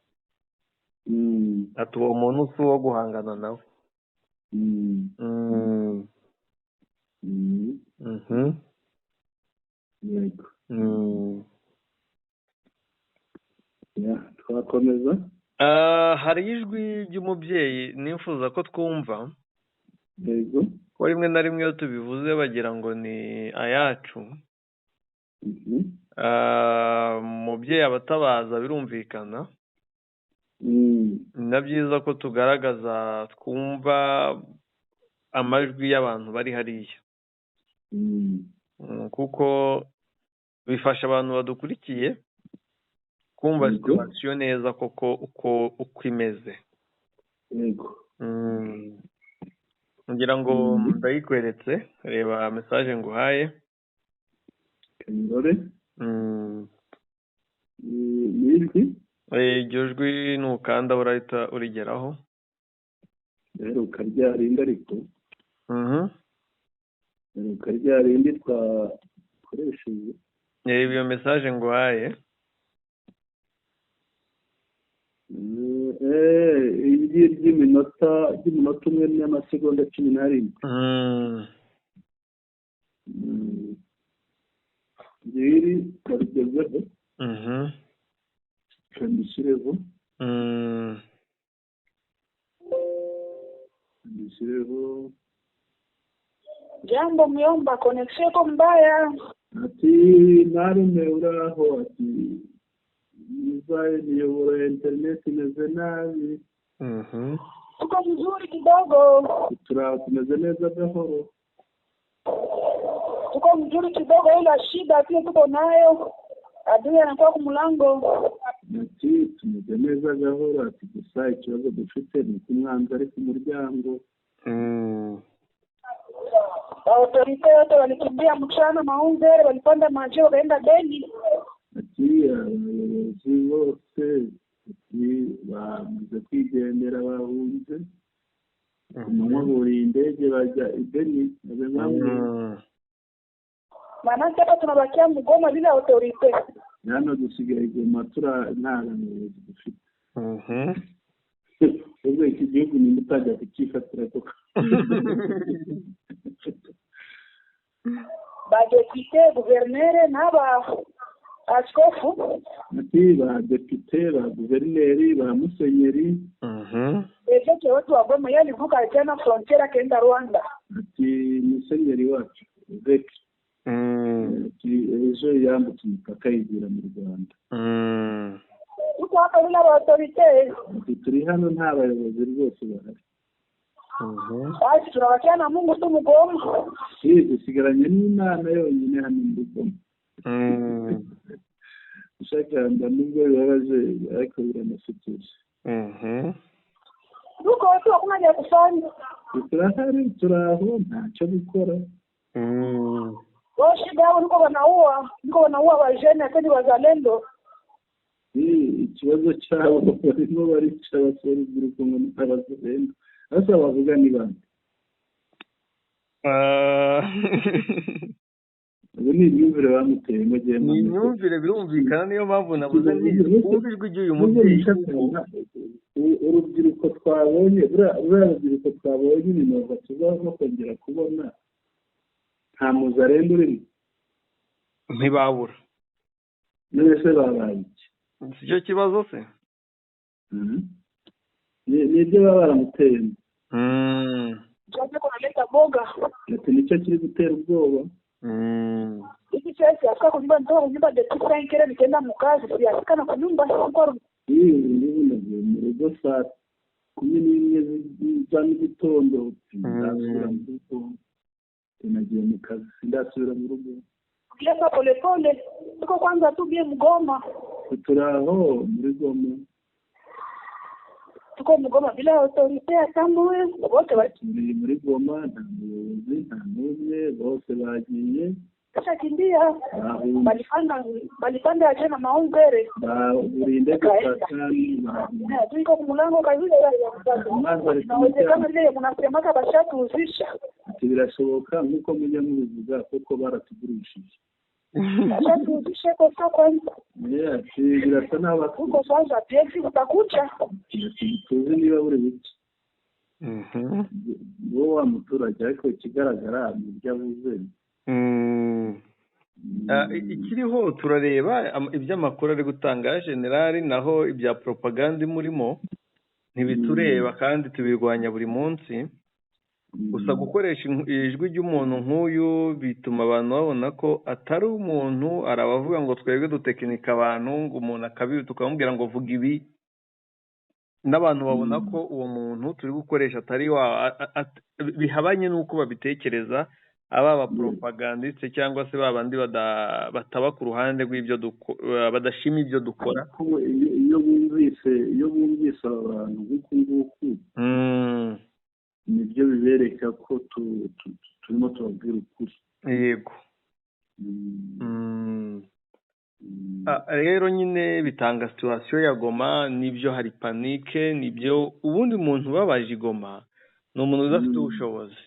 Ati uwo muntu si uwo guhangana nawe. Twakomeza. Hari ijwi ry'umubyeyi nifuza ko twumva. Yego. Ko rimwe na rimwe iyo tubivuze bagira ngo ni ayacu. Umubyeyi abatabaza birumvikana. Na byiza ko tugaragaza, twumva amajwi y'abantu bari hariya. Kuko bifasha abantu badukurikiye kumva situation neza koko uko imeze. Yego. Ngira ngo ndayikweretse, reba message nguhaye. Ndore. Nijwi. Iryo jwi nukanda urahita urigeraho. Rero ukaryarinda ariko. Rero ukaryarinda twakoresheje. Iyo message nguhaye. Ry'iminota umwe n'amasegonda 17. Ngiri karugezeho. Kandishireho. Jambo myomba, connection iko mbaya. Ati narume uraho, ati nibaye niyobora internet imeze nabi. Tuko mzuri kidogo. Tumeze neza gahoro. Tuko mzuri kidogo, ila shida pia tuko nayo. Adui anakuwa kwa mlango. Ati tumeze neza gahoro, ati gusa ikibazo dufite ni kumwanza ari ku muryango. Autorite yote walikimbia mchana Maungere, walipanda maji wakaenda Beni. Ati abayobozi bose bamaze kwigendera bahunze. Buriye indege bajya i Beni. Manake hapa tunabakia Mgoma bila autorite. Hano dusigaye Goma nta bayobozi dufite. Ubwo iki gihugu ni mutajya kukifatira koko. Badepite, guvernere n'aba askofu. Ati badepite, ba guverneri, ba musenyeri. Ejo watu wa Goma yalivuka jana frontiera kaenda Rwanda. Ati musenyeri wacu Zeki. Ejo yambutse umupaka yigira mu Rwanda. Uko hapa bila autorite. Turi hano nta bayobozi rwose bahari. Basi tunabakia na Mungu tu Mgoma. Dusigaranye n'Imana yonyine hano mu Goma. Ushaka nubwo bibabaje ariko biranasukije. Uko watu hakuna cha kufanya. Turahari, turaho, ntacyo gukora. Shida yao niko wanaua wajene atani wazalendo. Ikibazo cyabo barimo barica abasore urubyiruko ngo n'abazalendo. Asa bavuga ni bande? Ubu ni imyumvire bamuteye mu gihe ni imyumvire birumvikana, niyo mpamvu navuze ntiwumvirwe iby'uyu mubyeyi. Urubyiruko twabonye urubyiruko twabonye ibintu tuzaho kongera kubona nta muzarendo urimo. Ntibabura. Nese babaye iki? Sicyo kibazo se? Nibyo baba baramuteye. Tuanze kunaleta boga. Ati nicyo kiri gutera ubwoba. Iki cyose afika kunyumba ndogo nyumba de tusankere nikaenda mukazi siasikana kwa nyumba kwa ndibunye mu rugo saa 11 za mugitondo ndasubira mu rugo. Tunagiye mu kazi ndasubira mu rugo. Kila pole pole tuko kwanza tu bie Mgoma. Turaho muri Goma. Tuko Mgoma bila autorite atamwe wote bakiri muri Goma nta muyobozi nta n'umwe bose bagiye. Sasa kimbia balipanda jana Maungere. Burinde kasani. Tuko kumlango kavile ya kutaka. Inawezekana leo mnasemaka bashatuuzisha. Birashoboka nkuko mujya mubivuga kuko baratugurishije. Bashatuuzisha kwa kwanza. Birasa n'abako. Uko kwanza pesi utakucha. Tuzi niba buri biki. Bo wa muturage ariko kigaragara mu byavuze. Ikiriho turareba iby'amakuru ari gutanga generali, naho ibya propaganda murimo ntibitureba kandi tubirwanya buri munsi. Gusa gukoresha ijwi ry'umuntu nk'uyu bituma abantu babona ko atari umuntu, arabavuga ngo twebwe dutekinika abantu, ngo umuntu akabi tukamubwira ngo vuga ibi, n'abantu babona ko uwo muntu turi gukoresha atari bihabanye n'uko babitekereza, aba propagandiste cyangwa se babandi bataba ku ruhande rw'ibyo badashima ibyo dukora. Iyo bumvise abantu nk'uku nguku nibyo bibereka ko turimo tubabwira ukuri. Yego. Rero nyine bitanga situation ya Goma, nibyo hari panike, nibyo ubundi muntu babaje Goma ni umuntu udafite ubushobozi,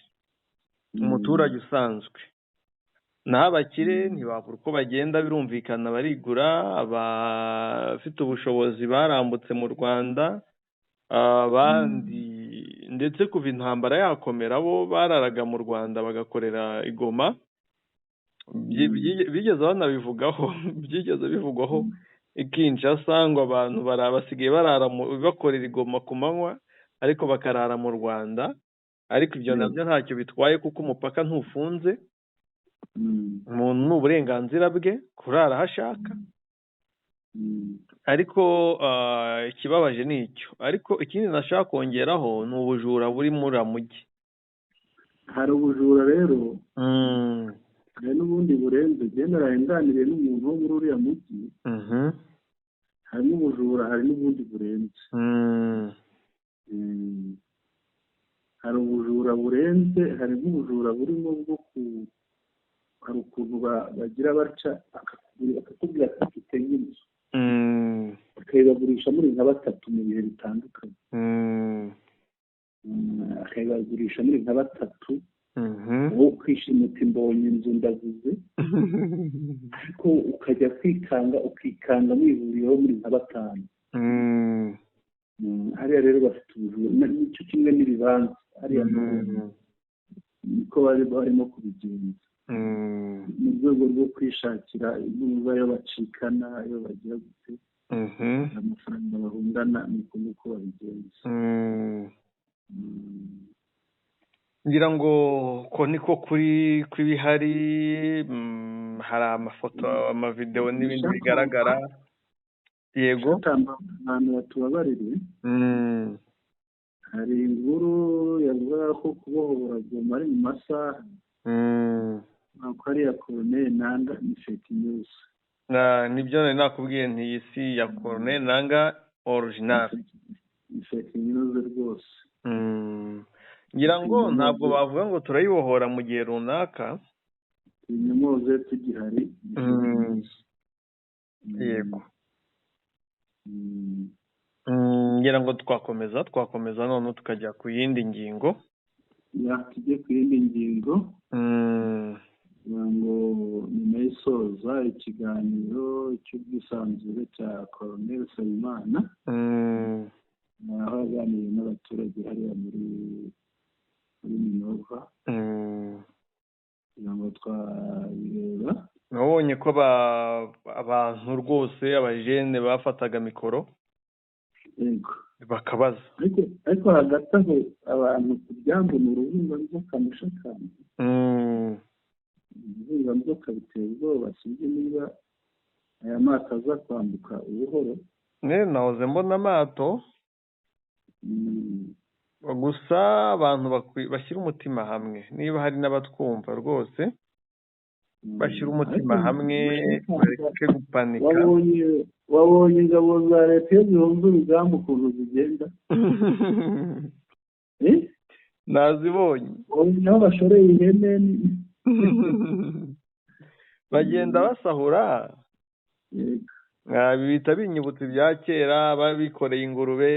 umuturage usanzwe. Naho abakire ntibabura uko bagenda, birumvikana barigura, abafite ubushobozi barambutse mu Rwanda, abandi ndetse kuva intambara yakomera bo bararaga mu Rwanda bagakorera i Goma. Bigeze banabivugaho, byigeze bivugwaho Kinshasa ngo abantu basigaye barara bakorera i Goma ku manywa ariko bakarara mu Rwanda, ariko ibyo nabyo ntacyo bitwaye kuko umupaka ntufunze. Umuntu ni uburenganzira bwe kurara aho ashaka. ariko ikibabaje ni icyo. Ariko ikindi nashaka kongeraho ni ubujura buri muri uriya mujyi. hari ubujura rero hari n'ubundi burenze gendera hendaniriye n'umuntu wo muri uriya mujyi hari n'ubujura hari n'ubundi burenze hari ubujura burenze hari n'ubujura burimo bwo hari ukuntu bagira baca akakubwira ati mfite nk'inzu akayibagurisha muri nka batatu mu bihe bitandukanye akayibagurisha muri nka batatu wowe ukishima uti mbonye inzu ndaguze ariko ukajya ukikanga mwihuriyeho muri nka batanu. Hariya rero bafite ubujura nicyo kimwe n'ibibanza hariya niko bari barimo kubigenza mu rwego rwo kwishakira inyungu yo bacikana iyo bagira gute amafaranga bahundana niko nuko babigenza. ngira ngo ko niko kuri bihari. hari amafoto amavideo n'ibindi bigaragara. Yego abantu batubabarire. hari inkuru yavuga ko kubohora Goma ari mu masaha ntabwo ari iya Colonel Nanga ni fake news. Nibyo nari nakubwiye nti iyi si ya Colonel Nanga original ni fake news rwose. ngira ngo ntabwo bavuga ngo turayibohora mu gihe runaka. inyomoze tugihari. Yego. ngira ngo twakomeza none tukajya ku yindi ngingo. tujye ku yindi ngingo ngo nyuma y'isoza ikiganiro cy'ubwisanzure cya Colonel Nsabimana aho yaganiriye n'abaturage hariya muri Minova kugira ngo twabireba. nabonye ko abantu rwose abajene bafataga mikoro bakabaza. ariko hagati aho abantu kuryamba mu ruvunganzoka mushakamba uruvunganzoka biteye ubwoba sinzi niba aya mato aza kwambuka ubuhoro. nahoze mbona amato gusa abantu bashyira umutima hamwe niba hari n'abatwumva rwose bashyira umutima hamwe bareke gupanika. wabonye ingabo za leta iyo zihunze urugamba ukuntu zigenda? nazibonye. aho bashoreye ihene bagenda basahura. bihita binyibutsa ibya kera babikoreye ingurube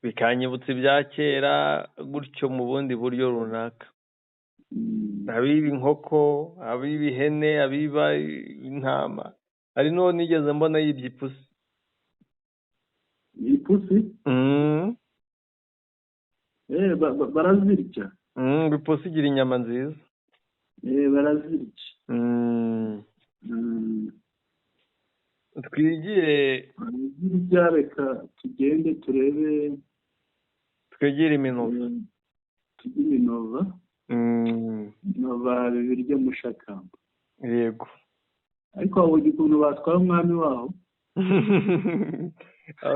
bikanyibutsa ibya kera gutyo mu bundi buryo runaka. abiba inkoko abiba ihene abiba intama. hari n'uwo nigeze mbona yibye ipusi. barazirya. ipusi igira inyama nziza. barazirya. twigire reka tugende turebe twegere Minova. tujye Minova. Minova bibiryo mushakamba. Yego. ariko wabonye ukuntu batwara umwami waho.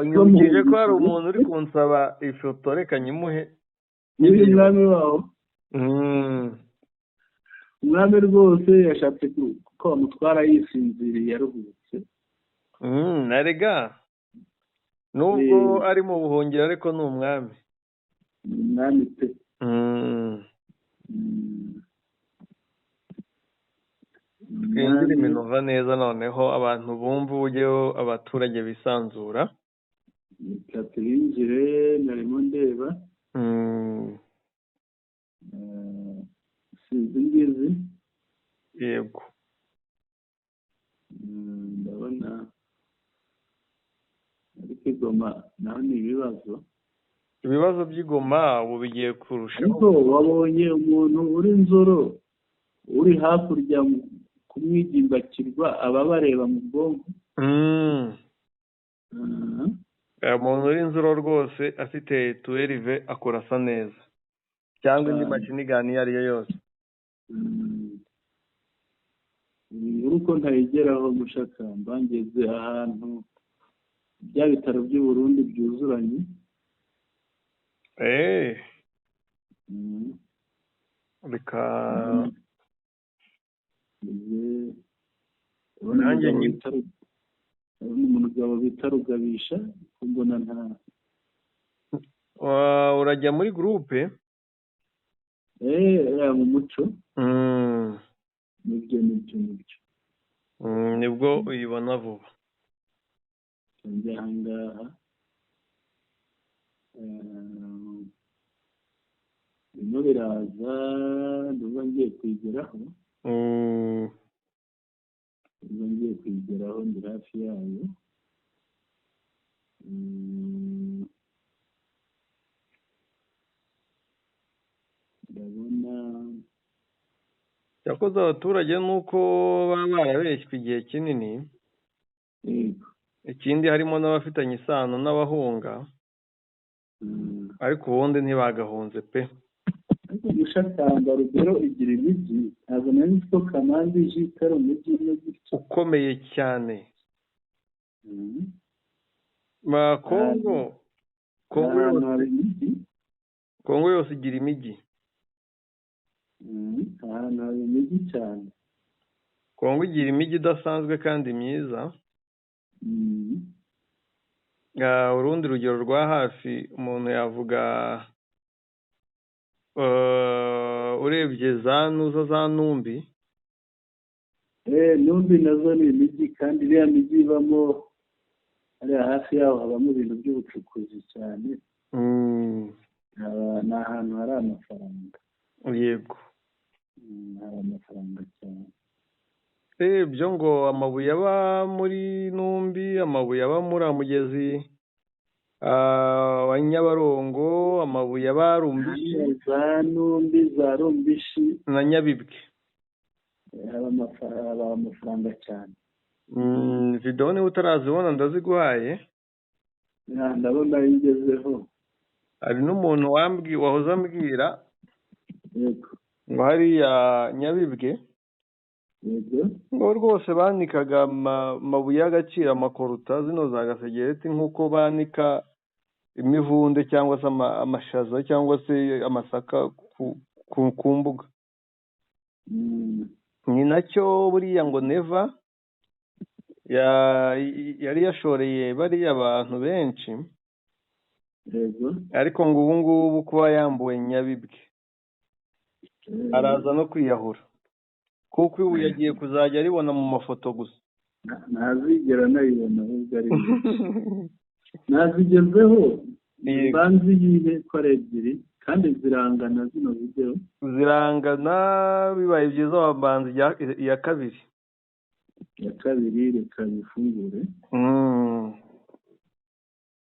nyibukije ko hari umuntu uri kunsaba ifoto reka nyimuhe. umwami waho. umwami rwose yashatse ko bamutwara yisinziriye yaruhutse. narega nubwo ari mu buhungiro ariko ni umwami. ni umwami pe. twinjire Minova neza noneho abantu bumva uburyo abaturage bisanzura. reka tuyinjire narimo ndeba. sinzi ngizi. Yego. ndabona ariko Goma naho ni ibibazo by'Igoma ubu bigiye kurushaho. ariko wabonye umuntu uri Nzoro uri hakurya kumwigimbakirwa aba bareba mu bwonko. umuntu uri Nzoro rwose afite 12 akora asa neza cyangwa indi mashini igana iyo ari yo yose. uruko ntayigeraho Mushakamba ngeze ahantu bya bitaro by'u Burundi byuzuranye. Reka nanjye umugabo bita Rugabisha mbona nta urajya muri groupe mu muco nibyo nibwo uyibona vuba njye ahangaha bino biraza ndumva ngiye kwigeraho ndi hafi yayo. Ndabona yakoze abaturage nuko baba barabeshywe igihe kinini. Ikindi harimo n'abafitanye isano n'abahunga ariko ubundi ntibagahunze pe. ariko Mushakamba rugero igira imijyi ntabwo nari ko Kamanzi jitaro umujyi ukomeye cyane. Kongo yose igira imijyi. Ahantu hari imijyi cyane. Kongo igira imijyi idasanzwe kandi myiza. Urundi rugero rwa hafi umuntu yavuga urebye za Numbi. Numbi nazo ni imijyi kandi iriya mijyi ibamo hariya hafi yaho habamo ibintu by'ubucukuzi cyane. Ni ahantu hari amafaranga. Yego. Hari amafaranga cyane. Byo ngo amabuye aba muri Numbi, amabuye aba muri Mugezi wa Nyabarongo, amabuye aba Rumbishi, za Numbi, za Rumbishi na Nyabibwe. Haba amafaranga cyane. Video niba utarazibona ndaziguhaye. Ndabona yigezeho. Hari n'umuntu wahoze ambwira yego ngo hariya Nyabibwe ngo rwose banikaga amabuye y'agaciro, amakoruta zino za gasegereti nk'uko banika imivunde cyangwa se amashaza cyangwa se amasaka ku mbuga. Ni nacyo buriya ngo Neva yari yashoreye bariya abantu benshi. Ariko ngo ubu ngubu kuba yambuwe Nyabibwe araza no kwiyahura kuko ubu yagiye kuzajya aribona mu mafoto gusa. Ntazigera nayibona ahubwo ari nazigezeho. Banzi yihe ko ari ebyiri kandi zirangana zino video. Zirangana bibaye byiza wabanza iya kabiri. Iya kabiri reka bifungure.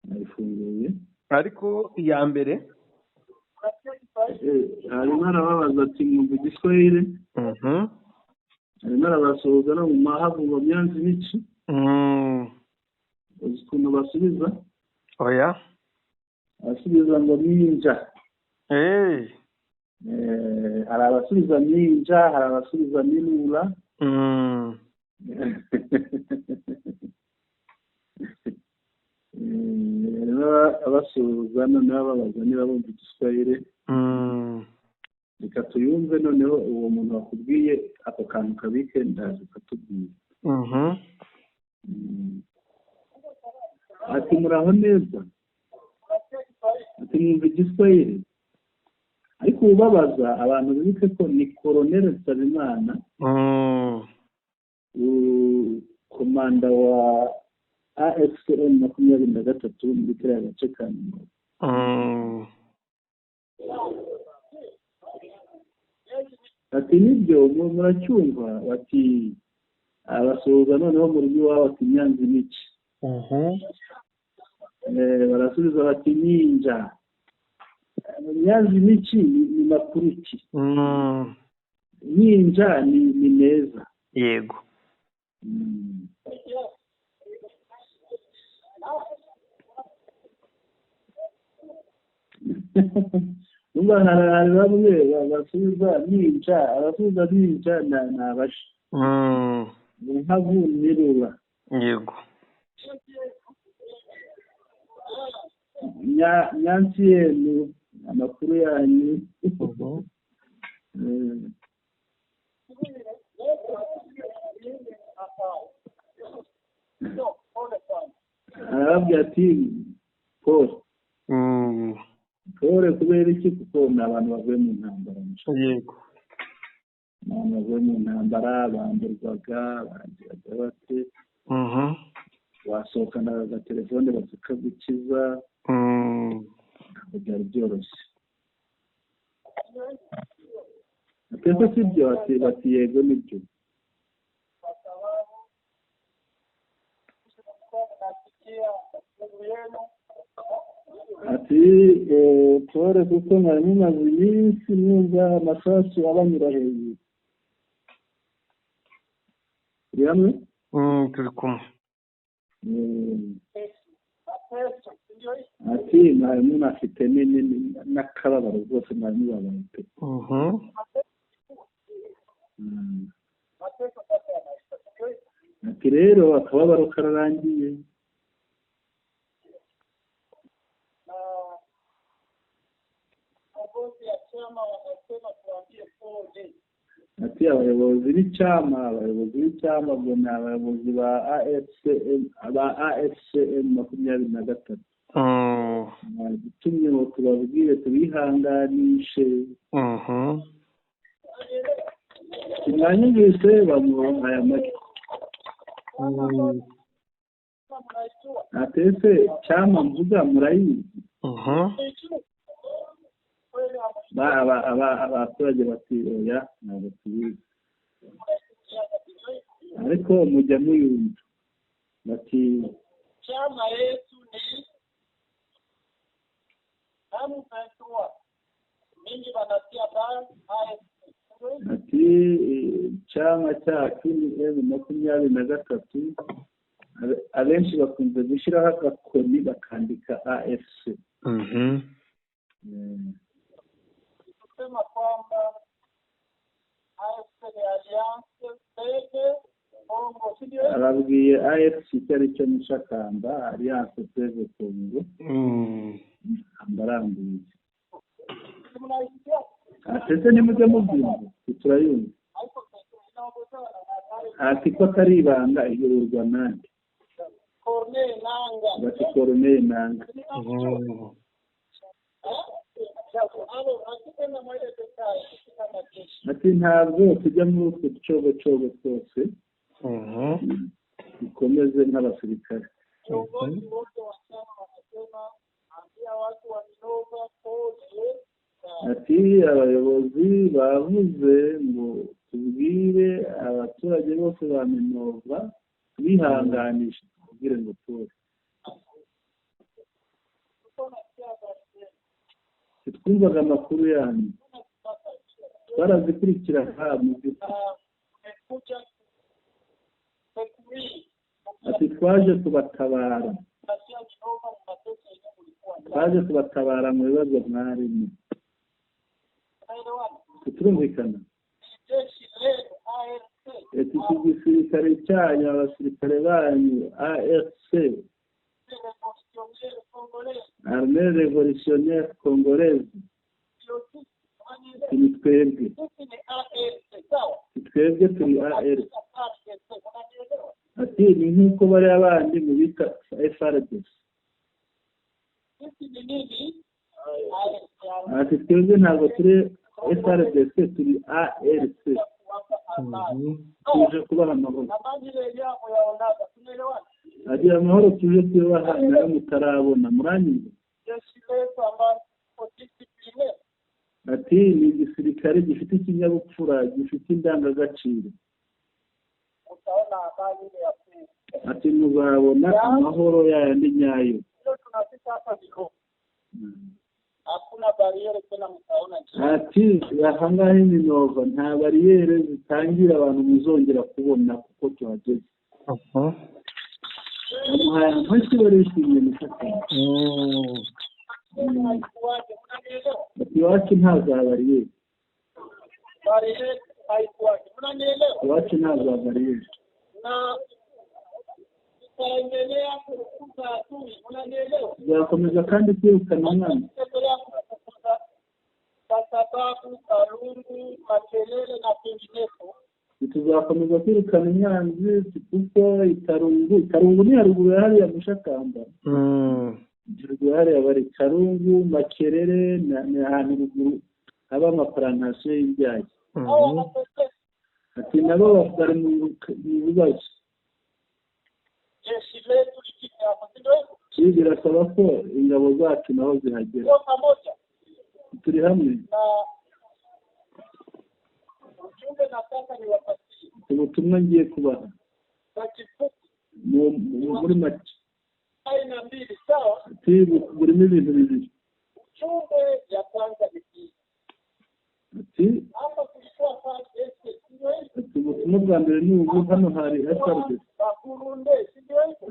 Nayifunguye. Ariko iya mbere harimo arababaza ati mwumva igiswahili. Harimo arabasuhuza no mu mahavu ngo myanzi n'iki. Uzi ukuntu basubiza? Oya. Basubiza ngo ninja. Hari abasubiza ninja, hari abasubiza minura. Abasuhuza noneho babaza niba bumva igiswahili. Reka tuyumve noneho uwo muntu wakubwiye ako kantu kabike ndaje ukatubwira. Ati muraho neza. Ati mwumva igiswahili. Ariko ubabaza abantu bibike ko ni Colonel Nsabimana, komanda wa AFCN 23 muri kiriya gace ka Nyamata. Ati nibyo muracyumva. Bati abasuhuza noneho mu rugo iwabo ati Nyanzi n'iki. Barasubiza bati ninja. Nyanzi n'iki ni makuruki. Ninja ni neza. Yego. Numva hari bamwe basubiza ninja, abasubiza ninja ni abashi. nkavunirura yego nyansiyenu amakuru yanyu arababwira ati Paul kubera iki kuko ni abantu bavuye mu ntambara yego abantu bavuye mu ntambara bamburwaga baragiraga bate wasohokana agatelefone bakagukiza ntabwo byari byoroshye akenshi si byo bati yego nibyo ati Paul kuko mwari mumaze iminsi mwumva amasasu abanyura hejuru turi hamwe turi kumwe ati mwari munafite n'akababaro rwose mwari mubabaye pe ati rero akababaro kararangiye ati abayobozi b'icyama ngo ni abayobozi ba AFCM 23 dutumye ngo tubabwire tubihanganishe mwanyumvise bamuha aya make atese cyama mvuga murayizi abaturage bati oya ntabwo tubizi ariko mujya muyumva bati chama yetu ni mingi wanatia ati cyama cyacu ni M23 abenshi bakunze gushyiraho agakoni bakandika AFC kusema kwamba AFC ni alliance peke bongo sio arabwiye AFC cyari cyo mushakamba alliance peke bongo ambarambiye atese nimujye mubyumva turayumva ati ko atari ibanga igururwa nande bati Corneille Nanga ati ntabwo tujya muri utwo ducogocogo twose dukomeze nk'abasirikare ati abayobozi bavuze ngo tubwire abaturage bose ba Minova bihanganisha tubwire ngo Paul twumvaga amakuru yanyu barazikurikira ati twaje kubatabara mu bibazo mwarimo turumvikana ati iki gisirikare cyanyu abasirikare banyu AFC Armée Révolutionnaire Congolaise ni twebwe turi ARC ati ni nk'uko bari abandi mu bita FRDC ati twebwe ntabwo turi FRDC turi ARC tuje kubaha amahoro agira amahoro tuje kubaha nayo mutarabona muranyumva ati ni igisirikare gifite ikinyabupfura gifite indangagaciro ati muzabona amahoro yayandi nyayo ati ahangaha Minova nta bariyeri zitangira abantu muzongera kubona kuko tuhageze amashyi barishimye ati iwacu nta za bariyeri haikuwaje. Unanielewa? Iwacu ntabwo bariyeri. Na tutaendelea kukuza adui. Unanielewa? Tuzakomeza kandi kwirukana umwana. Kwa sababu Karungu, Makelele na penginepo. Tuzakomeza kwirukana umwanzi kuko Karungu ni haruguru ya hariya Mushakamba. Haruguru ya hariya bari Karungu, Makelele na ahantu ruguru haba amaparantasiyo y'ibyayi. Ati nabo bari mu bibazo. Jeshi letu likifika hapo ndio birasaba ko ingabo zacu naho zihagera. Turi hamwe. Ujumbe nataka ni wapatie. Ubutumwa ngiye kubaha. Muri make. Aina mbili sawa? Burimo ibintu bibiri. Ujumbe ya kwanza ni hii. Ati hapa kulikuwa pale ubutumwa bwa mbere ni ubu hano hari FRDC.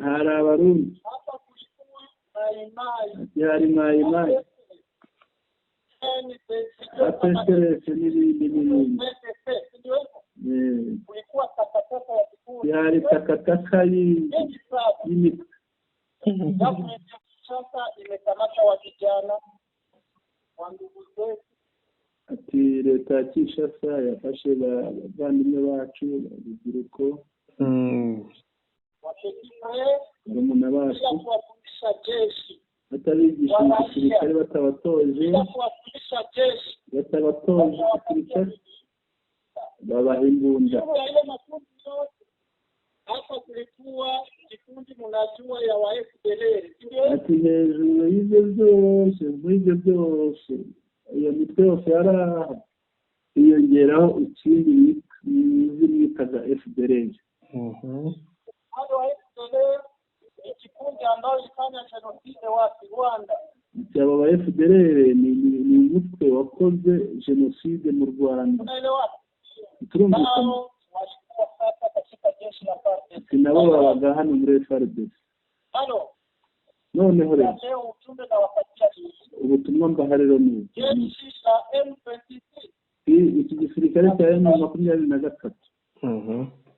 Hari Abarundi. Hapa kulikuwa Maimai. Hari Maimai. Atekereze n'ibindi. Kulikuwa takataka ya kikundi. Hari takataka y'imiti. Sasa imekamata wa vijana wa ndugu zetu. Ati leta ya Kinshasa yafashe abavandimwe bacu urubyiruko. Barumuna bacu. Batabigisha igisirikare batabatoje. Batabatoje igisirikare. Babaha imbunda. Hapa kulikuwa kikundi mnajua ya wa FDLR. Ati hejuru y'ibyo byose iyo mitwe yose yaraha hiyongeraho ikindi bitaga FDLR. Hado wa FDLR ni kikundi ambao ilifanya genocide wapi Rwanda. Aba ba FDLR ni umutwe wakoze genocide mu Rwanda. Unaelewa? Turumvikana. Walikuwa sasa katika jeshi la FARDC. Nabo babaga hano muri FARDC. Hano. Noneho rero ubutumwa ndawapatia ubutumwa mbaha rero ni jeshi la M23. Iki gisirikare cya M23.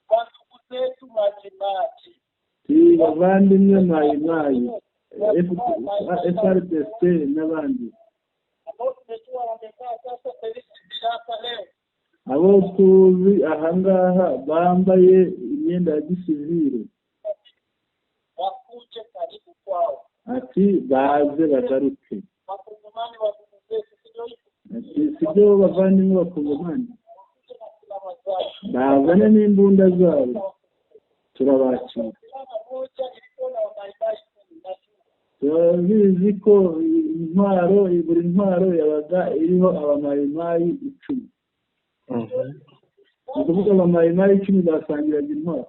Wandugu zetu majimaji. Bavandimwe Maimai. FRDC n'abandi. Ambao tumejua wamekaa sasa Belgium leo. Abo tuzi ahangaha bambaye imyenda ya gisivile. Wakuje karibu kwao. Ati baze bagaruke. Wakongomani wakuze ati sibyo bavandimwe bakongomani. Bazane n'imbunda zabo. Turabakira. Turabizi ko buri ntwaro yabaga iriho abamayimayi 10. Ukuvuga abamayimayi 10 basangiraga intwaro.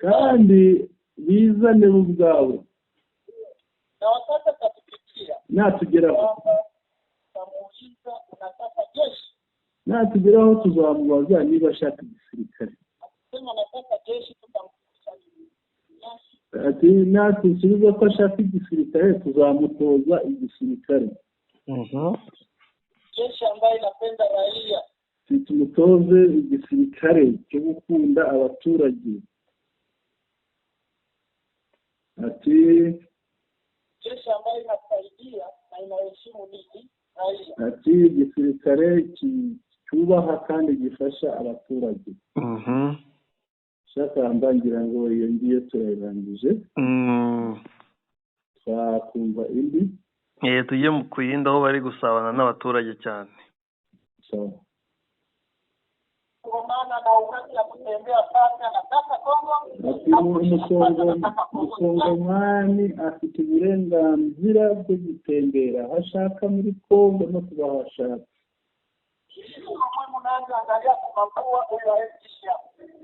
Kandi bizane ubwawe. Natugeraho. Natugeraho tuzamubaza niba ashaka igisirikare. Ati natusubiza ko ashaka igisirikare tuzamutoza igisirikare. Jeshi ambayo inapenda raia. Tumutoze igisirikare cyo gukunda abaturage. Ati jeshi ambayo inasaidia na inaheshimu nchi raia. Ati igisirikare cyubaha kandi gifasha abaturage. Shaka mbangira ngo iyo ngiye turarangije. Twakumva indi. Tujye mu kuyinda aho bari gusabana n'abaturage cyane. So Ngomana na ukati ya kutembea paka na sasa Kongo. Umukongomani afite uburenganzira bwo gutembera hashaka muri Kongo no kuba hashaka.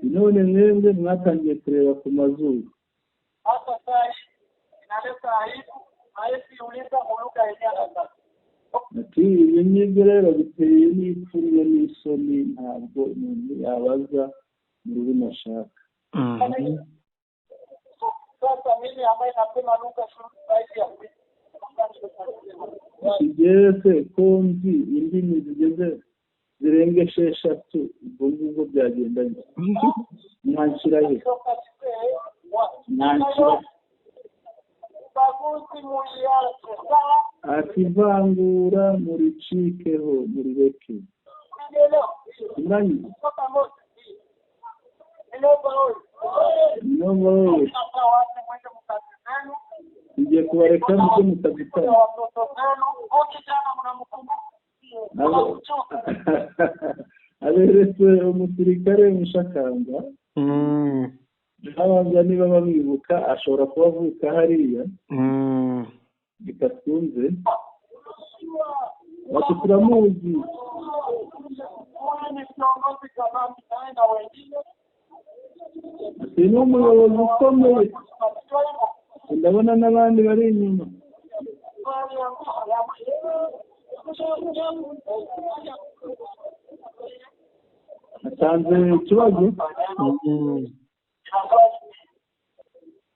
None mwembe mwatangiye kureba ku mazuru. Hata sai inaleta aibu, haifi uliza muluka yenyewe sasa. Ati iyo nyibyo rero biteye n'ipfunwe n'isoni ntabwo umuntu yabaza mu rurimi ashaka. Sasa mimi ambaye nasema lugha zaidi ya ikigeze konzi indimi zigeze zirenga 6 ubwo ngubwo byagendanye mwanshyira he mwanshyira akivangura muri cikeho muri reke nani no ngiye kubareka mujye mutagitana aberetse umusirikare mushakamba abanza niba bamwibuka ashobora kuba avuka hariya bikatunze bati turamuzi ati ni umuyobozi ukomeye ndabona n'abandi bari inyuma atanze ikibazo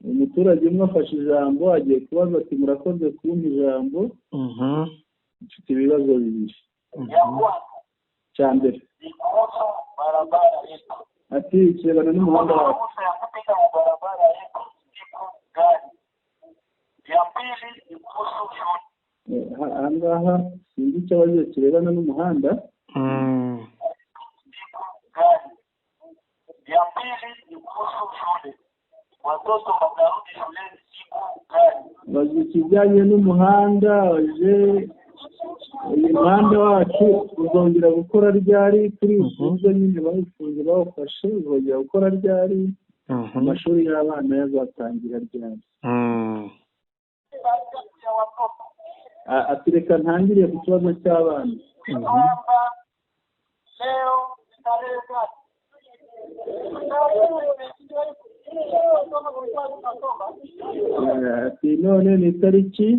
umuturage umwe afashe ijambo agiye kubaza ati murakoze kumpa ijambo mfite ibibazo bibiri cya mbere ati kirebana n'umuhanda wacu ahangaha sinzi icyo abagiye kirebana n'umuhanda bazi ikijyanye n'umuhanda waje uyu muhanda wacu uzongera gukora ryari kuri ufunze nyine bawufunze bawufashe uzongera gukora ryari amashuri y'abana yazatangira ryari ati reka ntangiriye ku kibazo cy'abana ati none ni itariki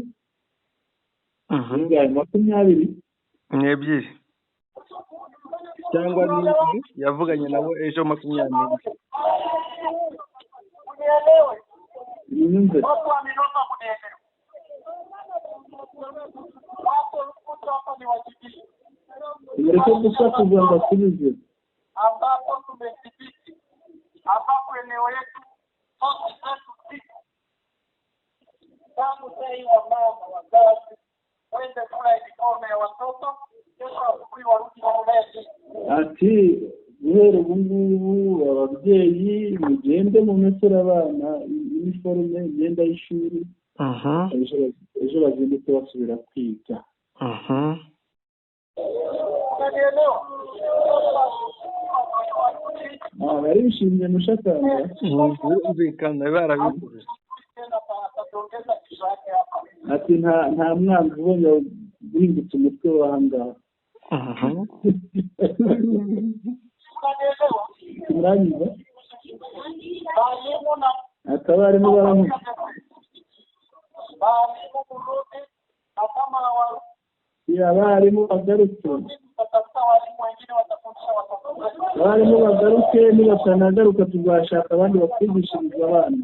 20 n'ebyiri cyangwa yavuganye nabo ejo 20. Nyumve Mureke gusa kugomba kubize ambapo tumethibiti ambapo eneo letu sote tangu sai wa mama wazazi wende kula ikome ya watoto kesho asubuhi warudi shuleni. Ati guhera ubu ngubu ababyeyi mugende mumesera abana iniforume imyenda y'ishuri ejo bazindutse basubira kwiga. Bari bishimye mushakamba umvikana barabikora. Ati nta mwana ubonye guhindutse umutwe w'ahangaha. Muranyuza atabarimo baramu abarimu bagarutse abarimu bagaruke nibatanagaruka tuzashaka abandi batwigishiriza abana.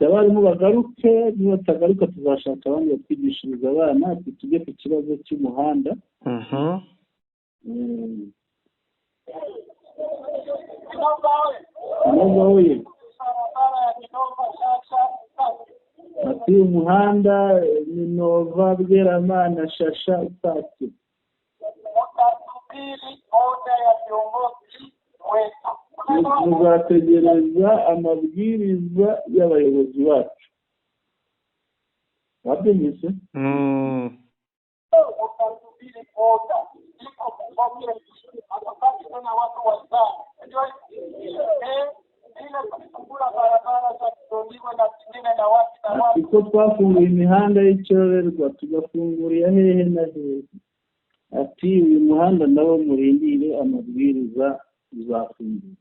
Abarimu bagaruke nibatagaruka tuzashaka abandi batwigishiriza abana. Tujye ku kibazo cy'umuhanda. Ati umuhanda Minova Bweramana Shasha Utatu. Tuzategereza amabwiriza y'abayobozi bacu. Wabyumvise? Kuko twafunguye imihanda y'icyorerwa tugafungurira hehe na hehe. Ati uyu muhanda nawo murindire amabwiriza uzafungura.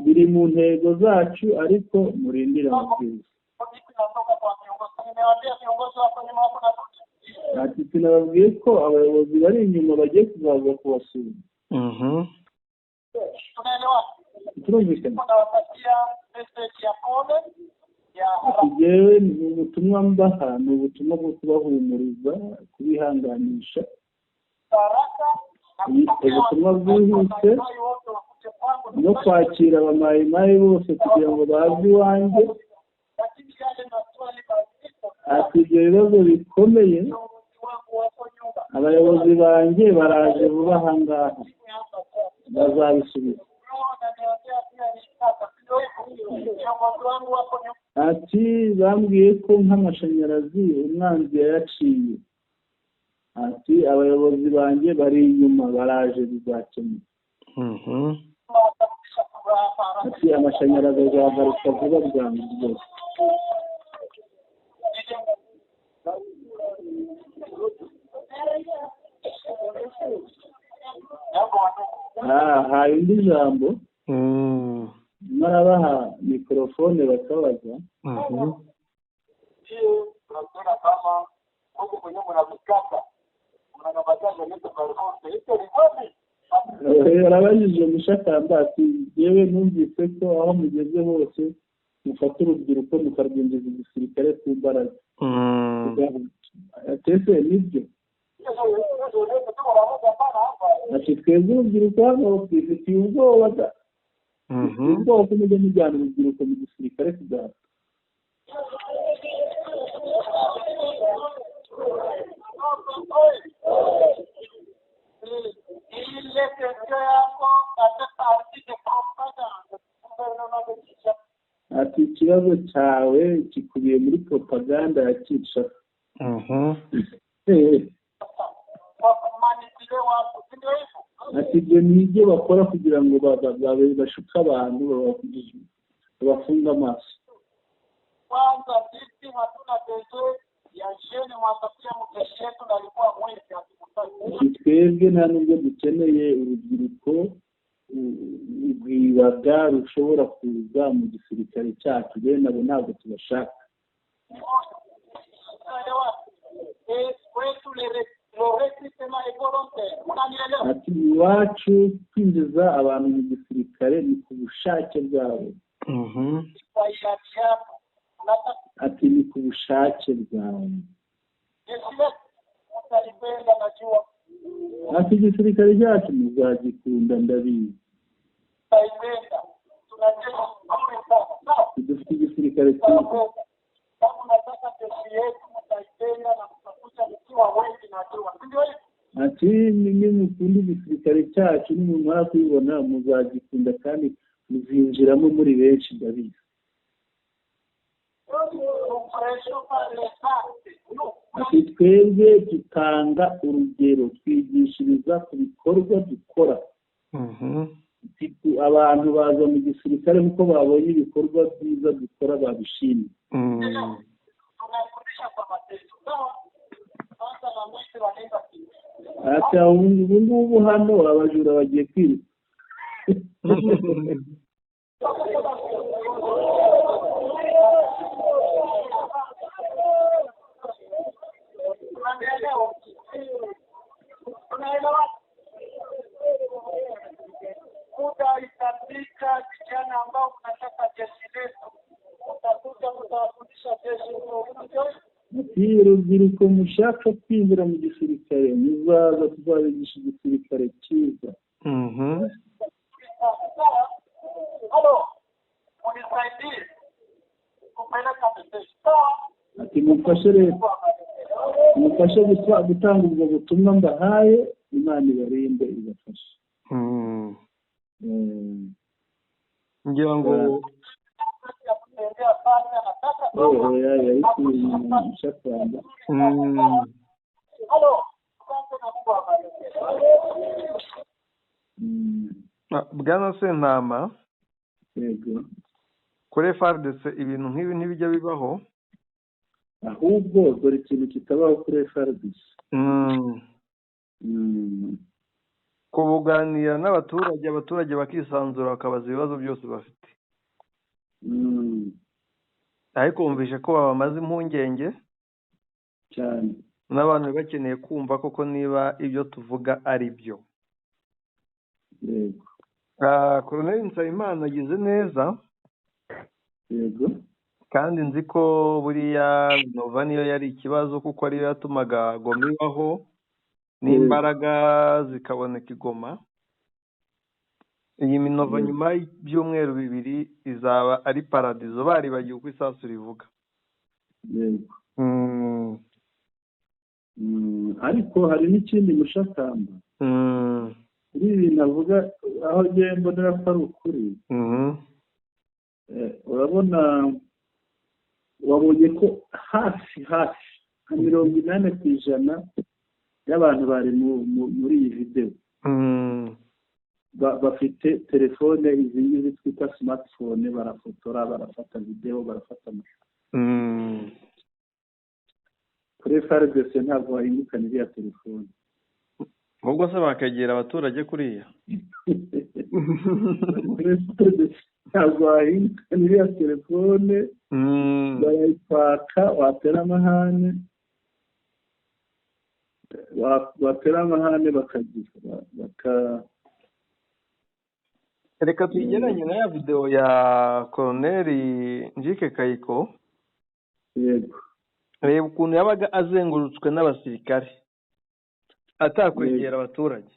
Biri mu ntego zacu ariko murindire amabwiriza. Ati tunababwiye ko abayobozi bari inyuma bagiye kuzaza kubasura. turumvikana nawapatia message ya pole ya jewe ni ubutumwa mbaha ni ubutumwa bwo kubahumuriza kubihanganisha baraka ubutumwa bwihuse no kwakira abamayimayi bose kugira ngo baze iwanjye. Ati ibyo bibazo bikomeye abayobozi banjye baraje vuba aha ngaha bazabisubiza. Ati bambwiye ko nk'amashanyarazi umwanzi yayaciye. Ati abayobozi banjye bari inyuma baraje bizakemuka. Ati amashanyarazi azagaruka vuba bwangu rwose. Hari indi jambo marabaha mikrofone bakabaza. Arabajije mushakamba ati yewe numvise ko aho mugeze hose mufata urubyiruko mukarwinjiza igisirikare ku mbaraga. Atese nibyo. Ati twebwe urubyiruko hano twifitiye ubwoba ubwoba ko mujya mujyana urubyiruko mu gisirikare kugaha. Ati ikibazo cyawe kikubiye muri propaganda ya Kinshasa. Ati ibyo ni ibyo bakora kugira ngo bashuke abantu babafunga amaso. Kwanza sisi hatuna pesa ya sheni mwapatia mkeshi yetu na alikuwa mwezi atukutaki. Twebwe nta nubwo dukeneye urubyiruko rwibaga rushobora kuza mu gisirikare cyacu, rero nabo ntabwo tubashaka. Ati iwacu kwinjiza abantu mu gisirikare ni ku bushake bwabo. Ati ni ku bushake bwawe. Ati igisirikare cyacu muzagikunda ndabizi. Dufite igisirikare cyiza. Ati nimwe mukunda igisirikare cyacu nimumara kubibona muzagikunda kandi muzinjiramo muri benshi ndabizi. Ati twebwe dutanga urugero twigishiriza ku bikorwa dukora. Abantu baza mu gisirikare kuko babonye ibikorwa byiza dukora babishimye. Ati ubu ngubu hano abajura bagiye kwiruka. Utaitandika vijana ambao unataka jeshi letu, utakuja kutawafundisha jeshi. Urubyiruko mushaka kwinjira mu gisirikare muzaza tuzabigisha igisirikare cyiza. Ati mufashe rero mufashe gutanga ubwo butumwa mbahaye, Imana ibarinde ibafashe. ngira ngo Bwana Sentama, kuri FARDC ibintu nk'ibi ntibijya bibaho, ahubwo dore ikintu kitabaho kuri FARDC. kubuganira n'abaturage, abaturage bakisanzura bakabaza ibibazo byose bafite. Ariko wumvishe ko babamaze impungenge cyane, n'abantu bakeneye kumva koko niba ibyo tuvuga ari byo. Colonel Nsabimana agize neza. yego Kandi nzi ko buriya Nova niyo yari ikibazo kuko ariyo yatumaga Goma ibaho n'imbaraga zikaboneka i Goma. Iyi Minova nyuma y'ibyumweru 2 izaba ari paradizo, baribagiwe uko isasu rivuga. yego ariko hari n'ikindi mushakamba kuri ibi navuga aho ngiye mbonera ko ari ukuri. Urabona wabonye ko hafi nka 80% y'abantu bari muri iyi video bafite telefone izi ngizi twita smartphone, barafotora, barafata video, barafata amashusho. Kuri FARDC ntabwo wahingukana iriya telefone, ahubwo se bakegera abaturage kuriya. ntabwo wahingukana iriya telefone, barayipaka, watera amahane bakagira Reka tuyigeranye na ya video ya Colonel Njike Kayiko. yego Reba ukuntu yabaga azengurutswe n'abasirikare atakwegera abaturage.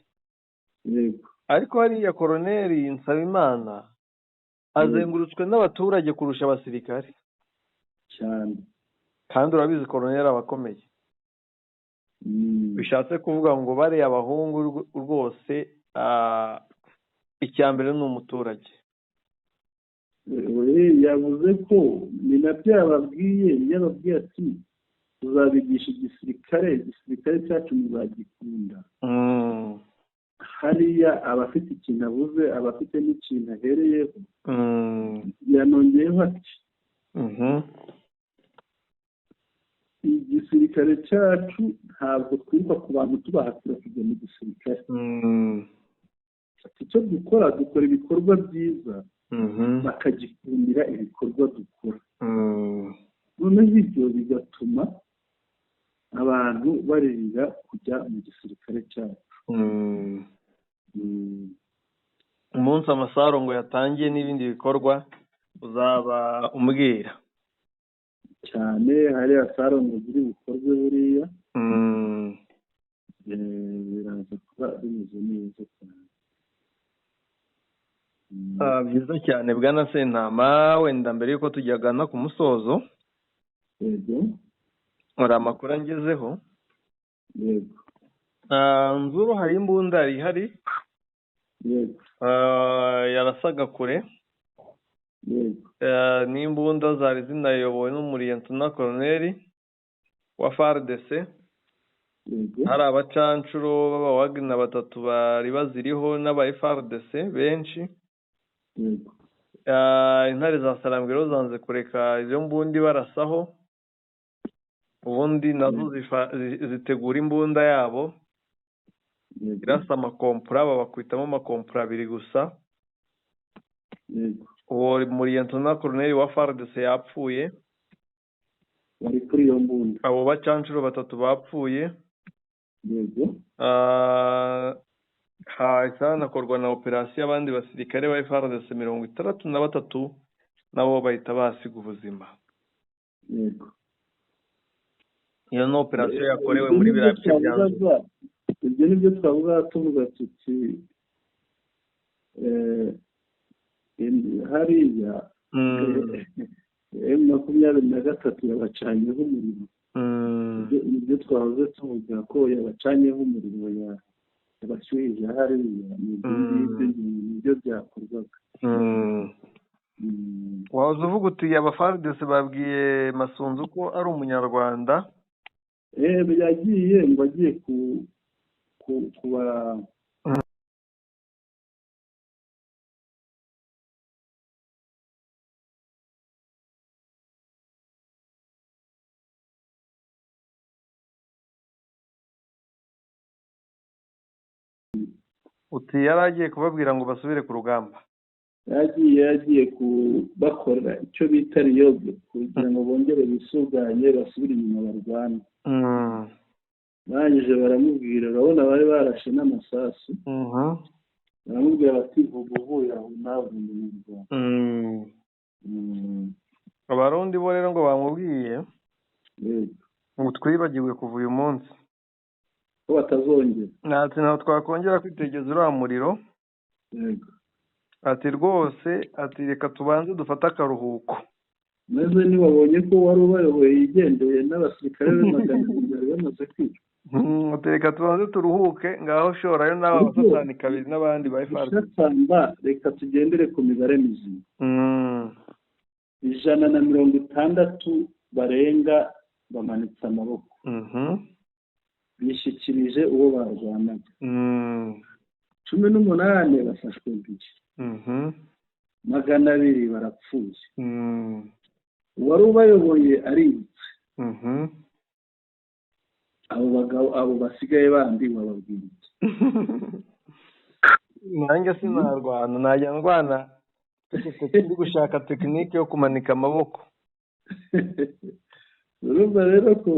yego Ariko hariya Colonel Nsabimana azengurutswe n'abaturage kurusha abasirikare cyane, kandi urabizi Colonel abakomeye. Bishatse kuvuga ngo bare abahungu rwose icyambere ni umuturage. yavuze ko ni nabyo yababwiye ati tuzabigisha igisirikare cyacu muzagikunda. Hariya abafite ikintu avuze, abafite n'ikintu ahereyeho, yanongeyeho ati igisirikare cyacu ntabwo twibuka ku bantu tubahatira kujya mu gisirikare. Icyo dukora ibikorwa byiza, bakagikundira ibikorwa dukora. Noneho ibyo bigatuma abantu barira kujya mu gisirikare cyacu. Umunsi amasaro ngo yatangiye n'ibindi bikorwa uzaba umbwira cyane. Hariya saro ngo ziri bukorwe buriya biraza kuba bimeze neza cyane. Byiza cyane Bwana Sentama. Wenda mbere yuko tujyagana ku musozo, yego hari amakuru angezeho. yego Nzuru hari imbunda ihari, yego yarasaga kure. yego n'imbunda zari zinayobowe n'umuriyeto na Colonel wa FARDC. yego Hari abacancuro b'abawagina 3 bari baziriho n'aba FARDC benshi. yego Intare za Sarambwiro zanze kureka izo mbundi barasaho, ubundi nazo zitegura imbunda yabo. Irasa amakompura, babakwitamo amakompura 2 gusa. yego Uwo muriyeto na Colonel wa FARDC yapfuye, bari kuri iyo mbunda. abo bacancuro 3 bapfuye. yego hanakorwa na operasiyo abandi basirikare ba FARDC 63 nabo bahita basiga ubuzima. yego iyo ni operasiyo yakorewe muri biriya bice bya ibyo nibyo twavuga tuvuga tuti hariya M23 yabacanyeho umuriro. Ibyo twavuze tuvuga ko yabacanyeho umuriro, yabashyuhije hariya. Nibyo byakorwaga. wahoze uvuga uti FARDC babwiye Masunzu ko ari umunyarwanda. Yagiye ngo agiye kuba uti yari agiye kubabwira ngo basubire ku rugamba. yagiye kubakorera icyo bita riyobe kugira ngo bongere bisuganye basubire inyuma barwane. Barangije baramubwira, urabona bari barashe n'amasasu, baramubwira bati vuba uvuye aho nawe uri umunyarwanda. abarundi bo rero ngo bamubwiye ngo twibagiwe kuva uyu munsi ko batazongera ntaho twakongera kwitegeza uriya muriro. ati rwose ati reka tubanze dufate akaruhuko. maze ntibabonye ko wari ubayoboye yigendeye n'abasirikare be magana abiri bamaze kwica. ati reka tubanze turuhuke ngaho shorayo nawe abasatani kabiri n'abandi ba FARDC. reka tugendere ku mibare mizima. 160 barenga bamanitse amaboko. bishyikirije uwo barwanaga. 18 bafashwe mpiri. 200 barapfuye. uwari ubayoboye aributse. abo basigaye bandi bababwira iki? nanjye sinarwana najya ndwana turi gushaka tekinike yo kumanika amaboko. urumva rero ko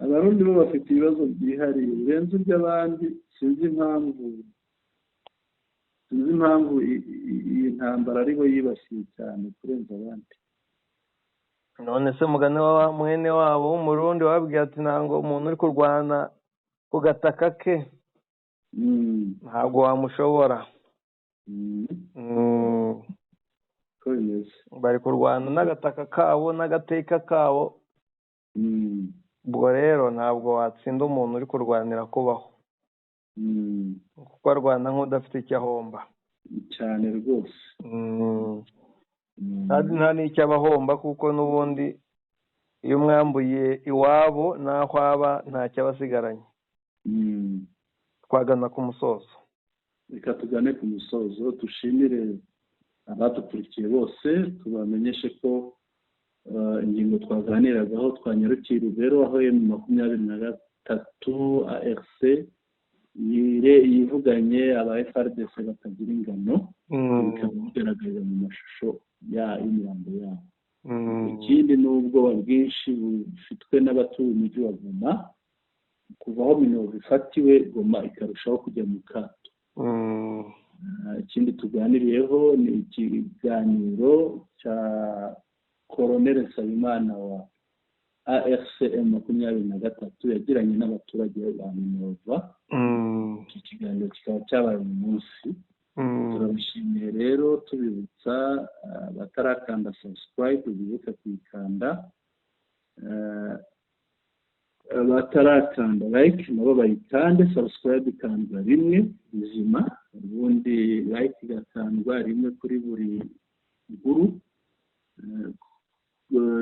abarundi bo bafite ibibazo byihariye birenze iby'abandi. sinzi impamvu iyi ntambara aribo yibasiye cyane kurenza abandi. none se mugani wa mwene wabo w'umurundi wabwiye ati ntabwo umuntu uri kurwana ku gataka ke ntabwo wamushobora. bari kurwana n'agataka kabo n'agateka kabo. ubwo rero ntabwo watsinda umuntu uri kurwanira kubaho kuko arwana nk'udafite icyo ahomba cyane rwose. kandi nta n'icyo aba ahomba kuko n'ubundi iyo umwambuye iwabo n'aho aba ntacyo aba asigaranye. twagana ku musozo. reka tugane ku musozo dushimire abadukurikiye bose tubamenyeshe ko ingingo twaganiragaho twanyarukiye Rubero aho M23 ARC yivuganye aba FARDC batagira ingano bikaba bigaragaza mu mashusho y'imirambo yabo. ikindi ni ubwoba bwinshi bufitwe n'abatuye umujyi wa Goma kuva aho Minova ifatiwe Goma ikarushaho kujya mu kato. ikindi tuganiriyeho ni ikiganiro cya Colonel Nsabimana wa ARCM 23 yagiranye n'abaturage ba Minova. iki kiganiro kikaba cyabaye uyu munsi. turabishimiye rero tubibutsa batarakanda subscribe bibuke kuyikanda, batarakanda like nabo bayikande. Subscribe ikandwa rimwe bizima, ubundi like igakandwa rimwe kuri buri nkuru,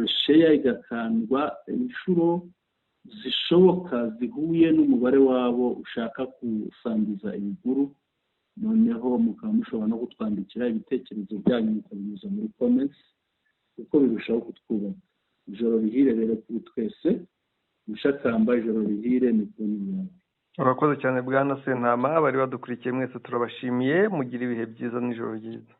share igakandwa inshuro zishoboka zihuye n'umubare wabo ushaka gusangiza inkuru. noneho mukaba mushobora no kutwandikira ibitekerezo byanyu mukabinyuza muri comments kuko birushaho kutwubaka. ijoro rihire rero kuri twese. Mushakamba ijoro rihire ni kuri mwe. urakoze cyane bwana Sentama. bari badukurikiye mwese turabashimiye. mugira ibihe byiza n'ijoro ryiza.